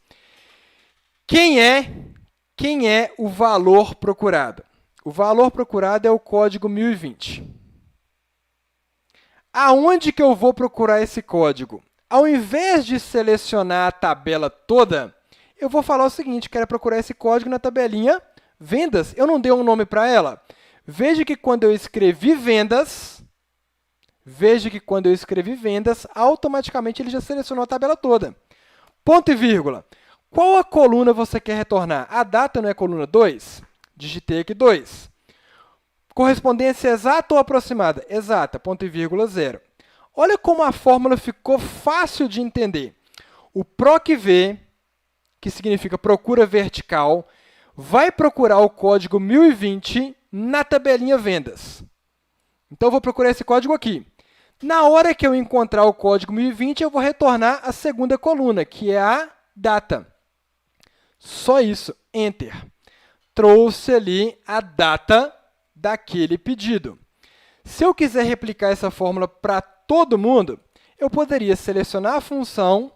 Quem é o valor procurado? O valor procurado é o código 1020. Aonde que eu vou procurar esse código? Ao invés de selecionar a tabela toda, eu vou falar o seguinte: quero procurar esse código na tabelinha vendas. Eu não dei um nome para ela. Veja que quando eu escrevi vendas, automaticamente ele já selecionou a tabela toda. Ponto e vírgula. Qual a coluna você quer retornar? A data não é coluna 2? Digitei aqui 2. Correspondência exata ou aproximada? Exata, ponto e vírgula 0. Olha como a fórmula ficou fácil de entender. O PROC-V, que significa procura vertical, vai procurar o código 1020 na tabelinha vendas. Então, eu vou procurar esse código aqui. Na hora que eu encontrar o código 1020, eu vou retornar a segunda coluna, que é a data. Só isso. Enter. Trouxe ali a data daquele pedido. Se eu quiser replicar essa fórmula para todo mundo, eu poderia selecionar a função,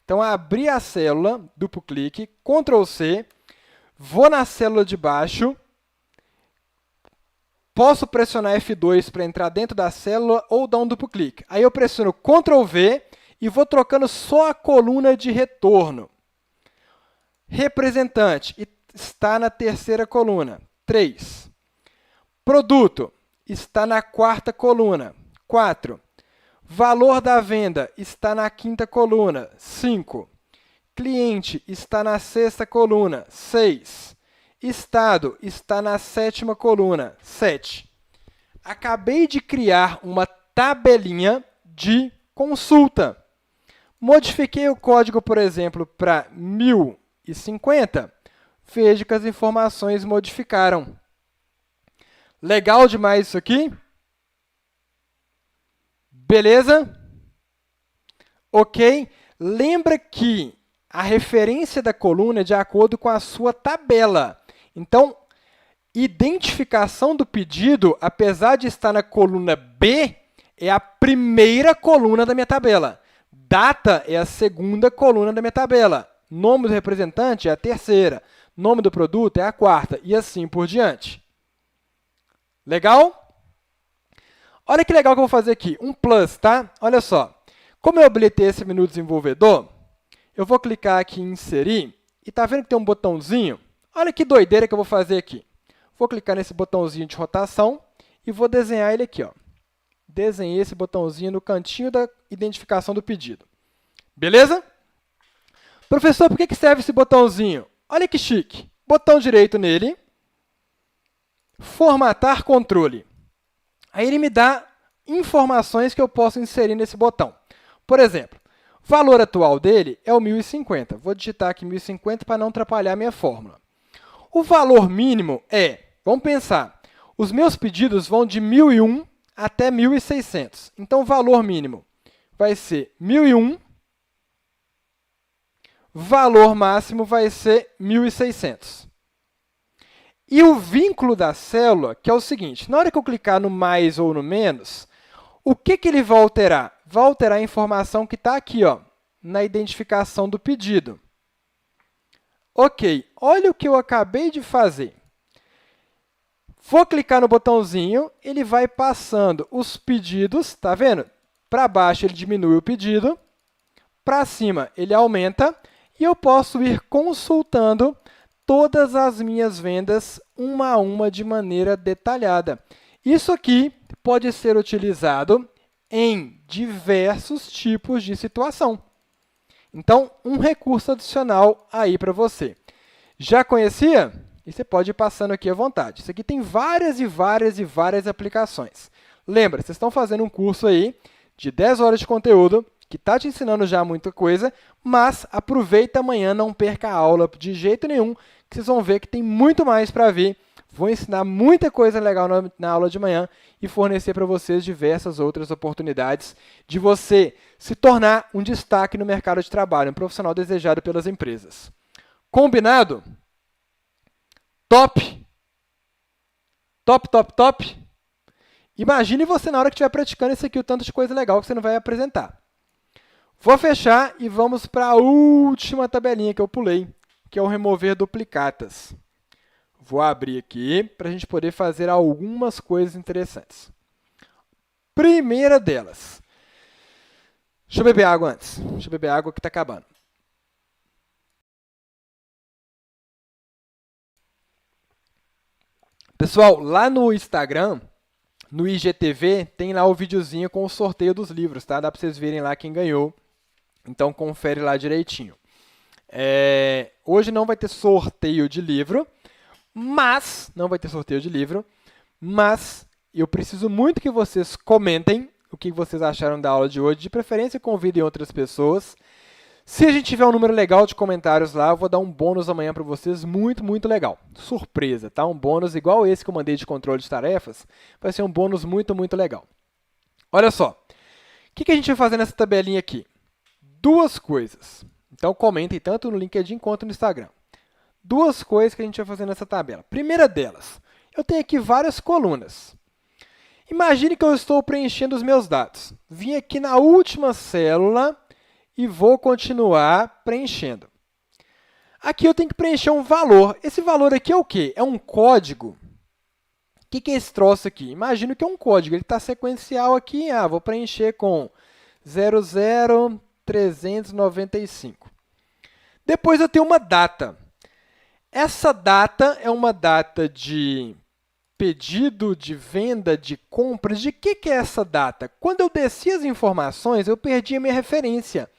então abrir a célula, duplo clique, Ctrl+C, vou na célula de baixo, Posso pressionar F2 para entrar dentro da célula ou dar um duplo clique. Aí eu pressiono Ctrl V e vou trocando só a coluna de retorno. Representante está na terceira coluna, 3. Produto está na quarta coluna, 4. Valor da venda está na quinta coluna, 5. Cliente está na sexta coluna, 6. Estado está na sétima coluna, 7. Acabei de criar uma tabelinha de consulta. Modifiquei o código, por exemplo, para 1050. Veja que as informações modificaram. Legal demais isso aqui? Beleza? Ok? Lembra que a referência da coluna é de acordo com a sua tabela. Então, identificação do pedido, apesar de estar na coluna B, é a primeira coluna da minha tabela. Data é a segunda coluna da minha tabela. Nome do representante é a terceira. Nome do produto é a quarta. E assim por diante. Legal? Olha que legal que eu vou fazer aqui. Um plus, tá? Olha só. Como eu habilitei esse menu desenvolvedor, eu vou clicar aqui em inserir. E tá vendo que tem um botãozinho? Olha que doideira que eu vou fazer aqui. Vou clicar nesse botãozinho de rotação e vou desenhar ele aqui. Ó. Desenhei esse botãozinho no cantinho da identificação do pedido. Beleza? Professor, por que serve esse botãozinho? Olha que chique. Botão direito nele. Formatar controle. Aí ele me dá informações que eu posso inserir nesse botão. Por exemplo, o valor atual dele é o 1050. Vou digitar aqui 1050 para não atrapalhar a minha fórmula. O valor mínimo é, vamos pensar, os meus pedidos vão de 1001 até 1600. Então, o valor mínimo vai ser 1001, valor máximo vai ser 1600. E o vínculo da célula, que é o seguinte, na hora que eu clicar no mais ou no menos, o que ele vai alterar? Vai alterar a informação que está aqui, ó, na identificação do pedido. Ok, olha o que eu acabei de fazer. Vou clicar no botãozinho, ele vai passando os pedidos, tá vendo? Para baixo ele diminui o pedido, para cima ele aumenta, e eu posso ir consultando todas as minhas vendas uma a uma de maneira detalhada. Isso aqui pode ser utilizado em diversos tipos de situação. Então, um recurso adicional aí para você. Já conhecia? E você pode ir passando aqui à vontade. Isso aqui tem várias e várias e várias aplicações. Lembra, vocês estão fazendo um curso aí de 10 horas de conteúdo, que está te ensinando já muita coisa, mas aproveita amanhã, não perca a aula de jeito nenhum, que vocês vão ver que tem muito mais para vir. Vou ensinar muita coisa legal na aula de manhã e fornecer para vocês diversas outras oportunidades de você se tornar um destaque no mercado de trabalho, um profissional desejado pelas empresas. Combinado? Top? Top, top, top? Imagine você na hora que estiver praticando isso aqui, o tanto de coisa legal que você não vai apresentar. Vou fechar e vamos para a última tabelinha que eu pulei, que é o remover duplicatas. Vou abrir aqui para a gente poder fazer algumas coisas interessantes. Primeira delas. Deixa eu beber água antes. Deixa eu beber água que está acabando. Pessoal, lá no Instagram, no IGTV, tem lá o videozinho com o sorteio dos livros, tá? Dá para vocês verem lá quem ganhou. Então, confere lá direitinho. Hoje não vai ter sorteio de livro, mas eu preciso muito que vocês comentem o que vocês acharam da aula de hoje. De preferência, convidem outras pessoas. Se a gente tiver um número legal de comentários lá, eu vou dar um bônus amanhã para vocês, muito, muito legal. Surpresa, tá? Um bônus igual esse que eu mandei de controle de tarefas, vai ser um bônus muito, muito legal. Olha só, o que a gente vai fazer nessa tabelinha aqui? Duas coisas. Então, comentem tanto no LinkedIn quanto no Instagram. Duas coisas que a gente vai fazer nessa tabela. Primeira delas, eu tenho aqui várias colunas. Imagine que eu estou preenchendo os meus dados. Vim aqui na última célula e vou continuar preenchendo. Aqui eu tenho que preencher um valor. Esse valor aqui é o quê? É um código que é esse troço aqui? Imagino que é um código, ele está sequencial aqui, vou preencher com 00395. Depois eu tenho uma data. Essa data é uma data de pedido, de venda, de compras. De que é essa data? Quando eu desci as informações, eu perdi a minha referência,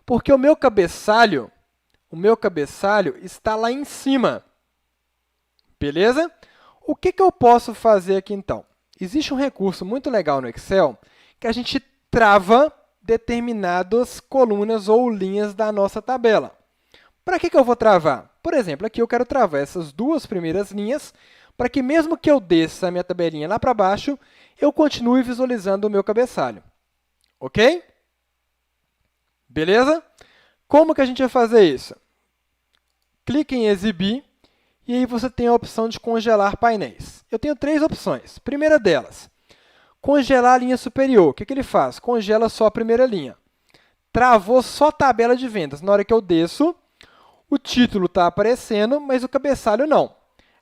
porque o meu cabeçalho está lá em cima. Beleza? O que eu posso fazer aqui, então? Existe um recurso muito legal no Excel que a gente trava determinadas colunas ou linhas da nossa tabela. Para que eu vou travar? Por exemplo, aqui eu quero travar essas duas primeiras linhas para que, mesmo que eu desça a minha tabelinha lá para baixo, eu continue visualizando o meu cabeçalho. Ok? Beleza? Como que a gente vai fazer isso? Clique em Exibir, e aí você tem a opção de congelar painéis. Eu tenho três opções. Primeira delas, congelar a linha superior. O que ele faz? Congela só a primeira linha. Travou só a tabela de vendas. Na hora que eu desço, o título está aparecendo, mas o cabeçalho não.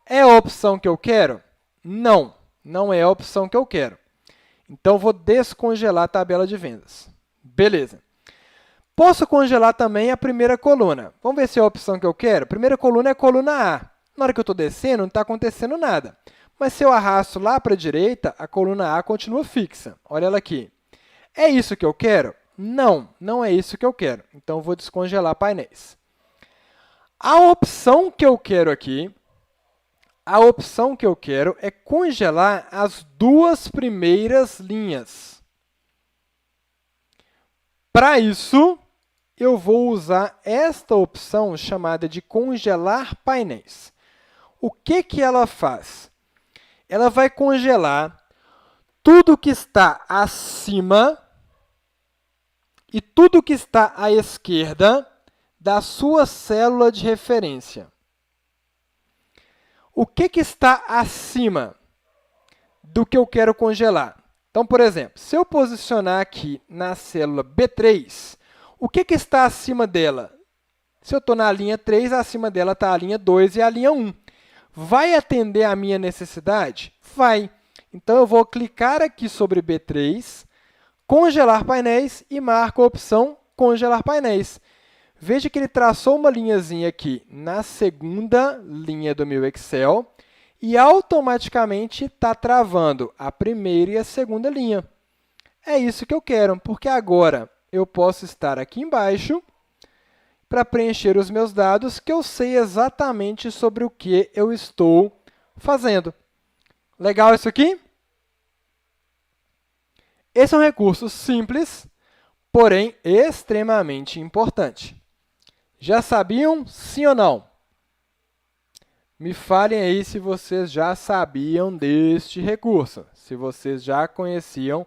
É a opção que eu quero? Não, não é a opção que eu quero. Então, vou descongelar a tabela de vendas. Beleza. Posso congelar também a primeira coluna. Vamos ver se é a opção que eu quero. A primeira coluna é a coluna A. Na hora que eu estou descendo, não está acontecendo nada. Mas se eu arrasto lá para a direita, a coluna A continua fixa. Olha ela aqui. É isso que eu quero? Não, não é isso que eu quero. Então, vou descongelar painéis. A opção que eu quero aqui, é congelar as duas primeiras linhas. Para isso, eu vou usar esta opção chamada de congelar painéis. O que ela faz? Ela vai congelar tudo que está acima e tudo que está à esquerda da sua célula de referência. O que está acima do que eu quero congelar? Então, por exemplo, se eu posicionar aqui na célula B3, o que está acima dela? Se eu estou na linha 3, acima dela está a linha 2 e a linha 1. Vai atender a minha necessidade? Vai. Então, eu vou clicar aqui sobre B3, congelar painéis e marco a opção congelar painéis. Veja que ele traçou uma linhazinha aqui na segunda linha do meu Excel e automaticamente está travando a primeira e a segunda linha. É isso que eu quero, porque agora eu posso estar aqui embaixo para preencher os meus dados, que eu sei exatamente sobre o que eu estou fazendo. Legal isso aqui? Esse é um recurso simples, porém extremamente importante. Já sabiam, sim ou não? Me falem aí se vocês já sabiam deste recurso, se vocês já conheciam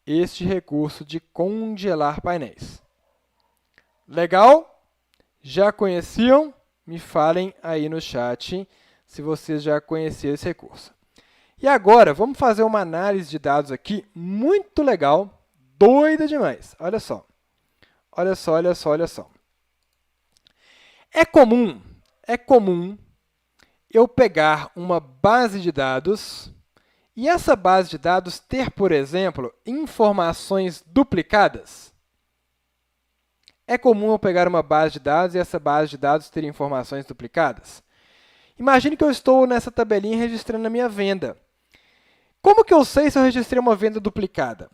este recurso de congelar painéis. Legal? Já conheciam? Me falem aí no chat se vocês já conheciam esse recurso. E agora, vamos fazer uma análise de dados aqui muito legal, doida demais. Olha só. Olha só, olha só, olha só. É comum eu pegar uma base de dados e essa base de dados ter, por exemplo, informações duplicadas. É comum eu pegar uma base de dados e essa base de dados ter informações duplicadas. Imagine que eu estou nessa tabelinha registrando a minha venda. Como que eu sei se eu registrei uma venda duplicada?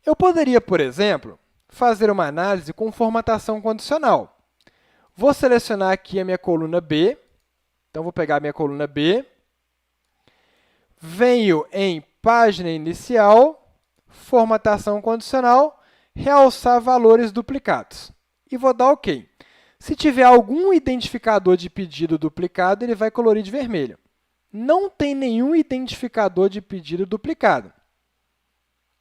Eu poderia, por exemplo, fazer uma análise com formatação condicional. Vou selecionar aqui a minha coluna B. Então, vou pegar a minha coluna B. Venho em página inicial, formatação condicional, realçar valores duplicados. E vou dar OK. Se tiver algum identificador de pedido duplicado, ele vai colorir de vermelho. Não tem nenhum identificador de pedido duplicado.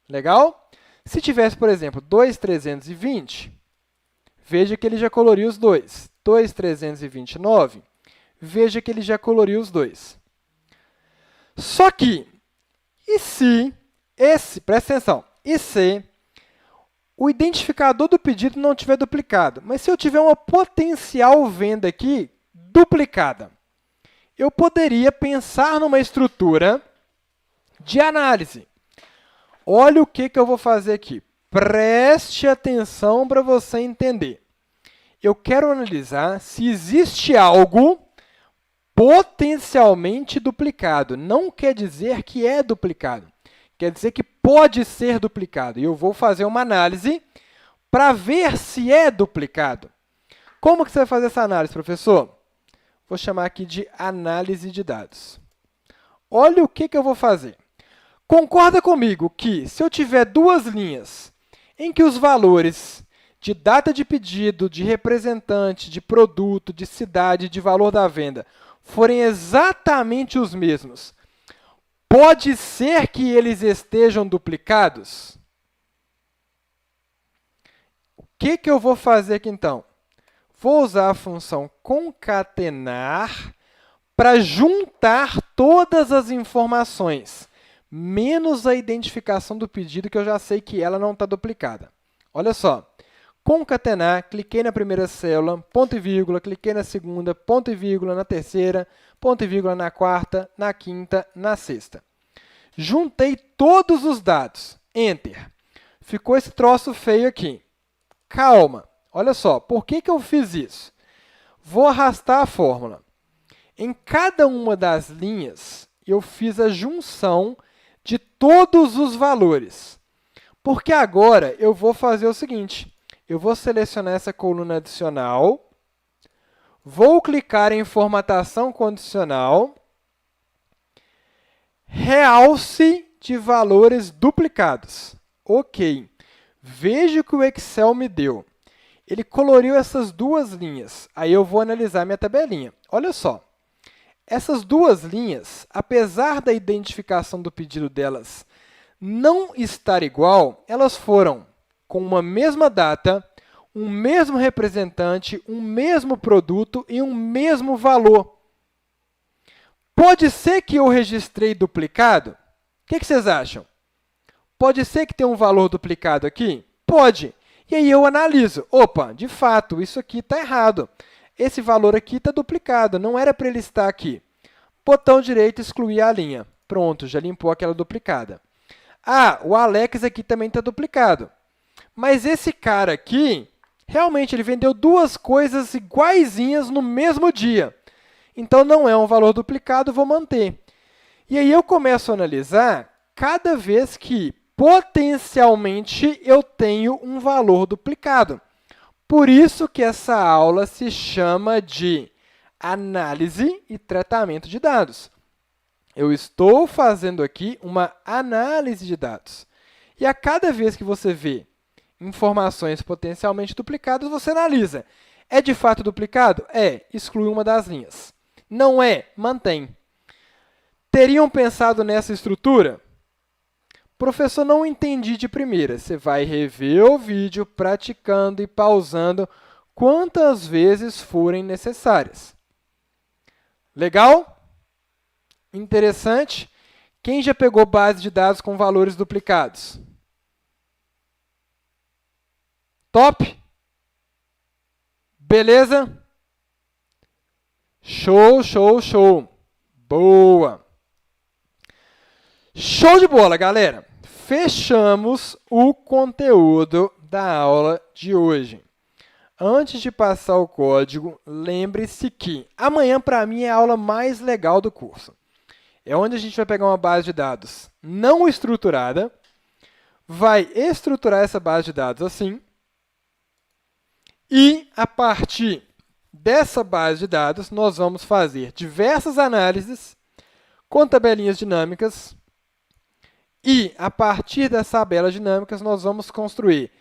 Legal? Se tivesse, por exemplo, 2.320, veja que ele já coloriu os dois. 2.329, veja que ele já coloriu os dois. Só que, presta atenção, e se o identificador do pedido não tiver duplicado? Mas se eu tiver uma potencial venda aqui duplicada, eu poderia pensar numa estrutura de análise. Olha o que eu vou fazer aqui. Preste atenção para você entender. Eu quero analisar se existe algo potencialmente duplicado. Não quer dizer que é duplicado. Quer dizer que pode ser duplicado. E eu vou fazer uma análise para ver se é duplicado. Como que você vai fazer essa análise, professor? Vou chamar aqui de análise de dados. Olha o que eu vou fazer. Concorda comigo que, se eu tiver duas linhas em que os valores de data de pedido, de representante, de produto, de cidade, de valor da venda forem exatamente os mesmos, pode ser que eles estejam duplicados? O que eu vou fazer aqui, então? Vou usar a função concatenar para juntar todas as informações, menos a identificação do pedido, que eu já sei que ela não está duplicada. Olha só. Concatenar, cliquei na primeira célula, ponto e vírgula, cliquei na segunda, ponto e vírgula na terceira, ponto e vírgula na quarta, na quinta, na sexta. Juntei todos os dados. Enter. Ficou esse troço feio aqui. Calma. Olha só, por que eu fiz isso? Vou arrastar a fórmula. Em cada uma das linhas, eu fiz a junção de todos os valores. Porque agora eu vou fazer o seguinte. Eu vou selecionar essa coluna adicional, vou clicar em formatação condicional, realce de valores duplicados. Ok. Veja o que o Excel me deu. Ele coloriu essas duas linhas. Aí eu vou analisar minha tabelinha. Olha só. Essas duas linhas, apesar da identificação do pedido delas não estar igual, elas foram com uma mesma data, um mesmo representante, um mesmo produto e um mesmo valor. Pode ser que eu registrei duplicado? O que vocês acham? Pode ser que tenha um valor duplicado aqui? Pode. E aí eu analiso. Opa, de fato, isso aqui está errado. Esse valor aqui está duplicado, não era para ele estar aqui. Botão direito, excluir a linha. Pronto, já limpou aquela duplicada. Ah, o Alex aqui também está duplicado. Mas esse cara aqui, realmente, ele vendeu duas coisas iguaizinhas no mesmo dia. Então, não é um valor duplicado, vou manter. E aí eu começo a analisar cada vez que, potencialmente, eu tenho um valor duplicado. Por isso que essa aula se chama de análise e tratamento de dados. Eu estou fazendo aqui uma análise de dados. E a cada vez que você vê informações potencialmente duplicadas, você analisa. É de fato duplicado? É. Exclui uma das linhas. Não é? Mantém. Teriam pensado nessa estrutura? Professor, não entendi de primeira. Você vai rever o vídeo, praticando e pausando quantas vezes forem necessárias. Legal? Interessante? Quem já pegou base de dados com valores duplicados? Top? Beleza? Show, show, show. Boa! Show de bola, galera! Fechamos o conteúdo da aula de hoje. Antes de passar o código, lembre-se que amanhã, para mim, é a aula mais legal do curso. É onde a gente vai pegar uma base de dados não estruturada, vai estruturar essa base de dados assim, e, a partir dessa base de dados, nós vamos fazer diversas análises com tabelinhas dinâmicas, e, a partir dessas tabelas dinâmicas, nós vamos construir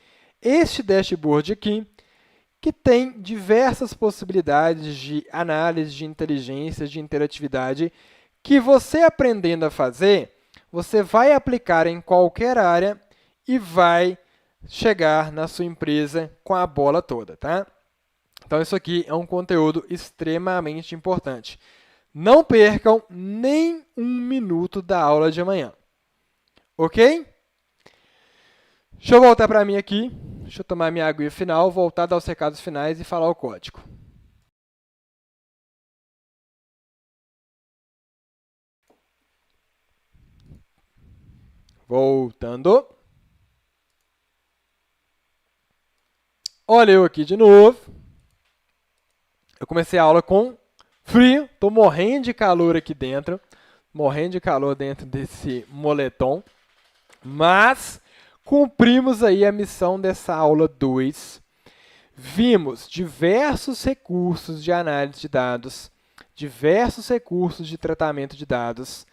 este dashboard aqui, que tem diversas possibilidades de análise, de inteligência, de interatividade, que você aprendendo a fazer, você vai aplicar em qualquer área e vai chegar na sua empresa com a bola toda, tá? Então, isso aqui é um conteúdo extremamente importante. Não percam nem um minuto da aula de amanhã. Ok? Deixa eu voltar para mim aqui. Deixa eu tomar minha aguinha final, voltar, dar os recados finais e falar o código. Voltando. Olha eu aqui de novo. Eu comecei a aula com frio, estou morrendo de calor aqui dentro. Morrendo de calor dentro desse moletom. Mas cumprimos aí a missão dessa aula 2. Vimos diversos recursos de análise de dados, diversos recursos de tratamento de dados.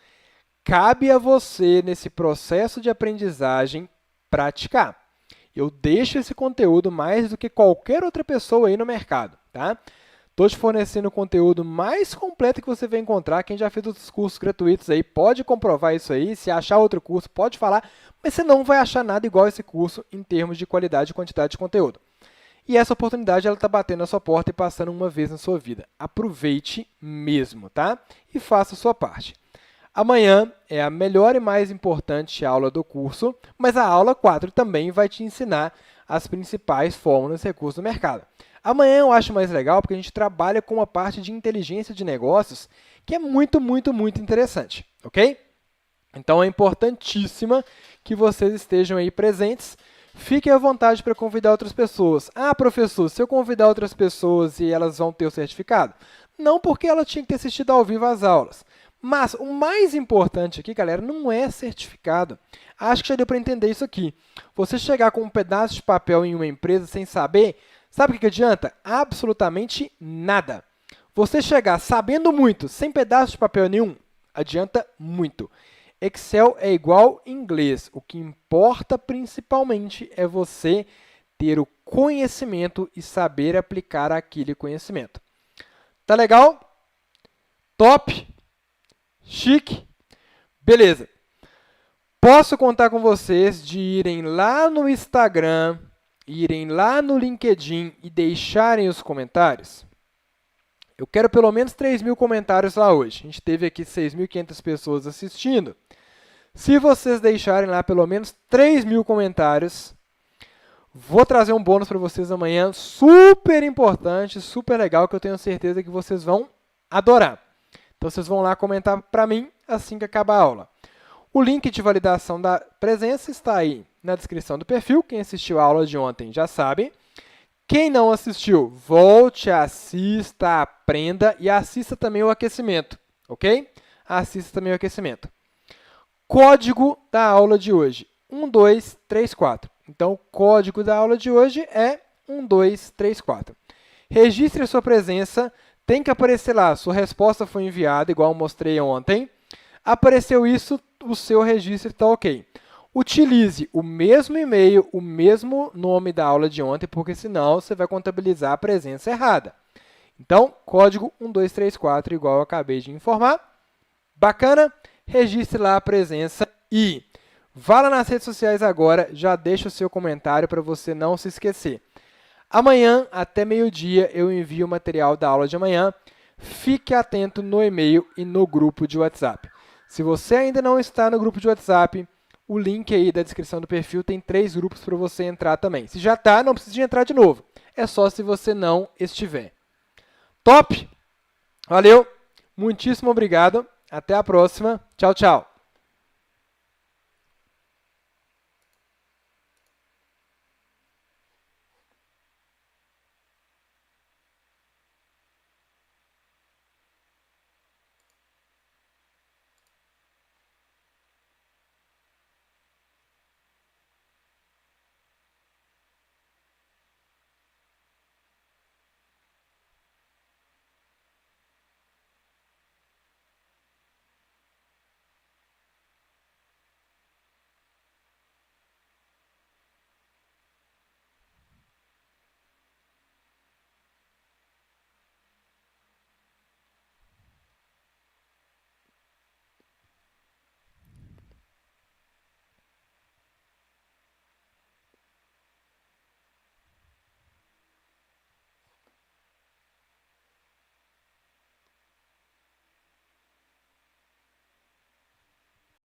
Cabe a você, nesse processo de aprendizagem, praticar. Eu deixo esse conteúdo mais do que qualquer outra pessoa aí no mercado, tá? Estou te fornecendo o conteúdo mais completo que você vai encontrar. Quem já fez outros cursos gratuitos aí pode comprovar isso aí. Se achar outro curso, pode falar, mas você não vai achar nada igual a esse curso em termos de qualidade e quantidade de conteúdo. E essa oportunidade está batendo na sua porta e passando uma vez na sua vida. Aproveite mesmo, tá? E faça a sua parte. Amanhã é a melhor e mais importante aula do curso, mas a aula 4 também vai te ensinar as principais fórmulas e recursos do mercado. Amanhã eu acho mais legal porque a gente trabalha com uma parte de inteligência de negócios que é muito interessante, ok? Então é importantíssima que vocês estejam aí presentes. Fiquem à vontade para convidar outras pessoas. Ah, professor, se eu convidar outras pessoas e elas vão ter o certificado? Não, porque ela tinha que ter assistido ao vivo às aulas. Mas o mais importante aqui, galera, não é certificado. Acho que já deu para entender isso aqui. Você chegar com um pedaço de papel em uma empresa sem saber, sabe o que adianta? Absolutamente nada. Você chegar sabendo muito, sem pedaço de papel nenhum, adianta muito. Excel é igual inglês. O que importa principalmente é você ter o conhecimento e saber aplicar aquele conhecimento. Tá legal? Top? Chique? Beleza. Posso contar com vocês de irem lá no Instagram, irem lá no LinkedIn e deixarem os comentários? Eu quero pelo menos 3.000 comentários lá hoje. A gente teve aqui 6.500 pessoas assistindo. Se vocês deixarem lá pelo menos 3.000 comentários, vou trazer um bônus para vocês amanhã, super importante, super legal, que eu tenho certeza que vocês vão adorar. Então, vocês vão lá comentar para mim assim que acabar a aula. O link de validação da presença está aí na descrição do perfil. Quem assistiu a aula de ontem já sabe. Quem não assistiu, volte, assista, aprenda e assista também o aquecimento, ok? Assista também o aquecimento. Código da aula de hoje, 1234. Então, o código da aula de hoje é 1234. Registre a sua presença, tem que aparecer lá, sua resposta foi enviada, igual eu mostrei ontem. Apareceu isso, o seu registro está ok. Utilize o mesmo e-mail, o mesmo nome da aula de ontem, porque senão você vai contabilizar a presença errada. Então, código 1234, igual eu acabei de informar. Bacana? Registre lá a presença e vá lá nas redes sociais agora, já deixa o seu comentário para você não se esquecer. Amanhã, até meio-dia, eu envio o material da aula de amanhã. Fique atento no e-mail e no grupo de WhatsApp. Se você ainda não está no grupo de WhatsApp, o link aí da descrição do perfil tem 3 grupos para você entrar também. Se já está, não precisa de entrar de novo. É só se você não estiver. Top? Valeu! Muitíssimo obrigado. Até a próxima. Tchau, tchau.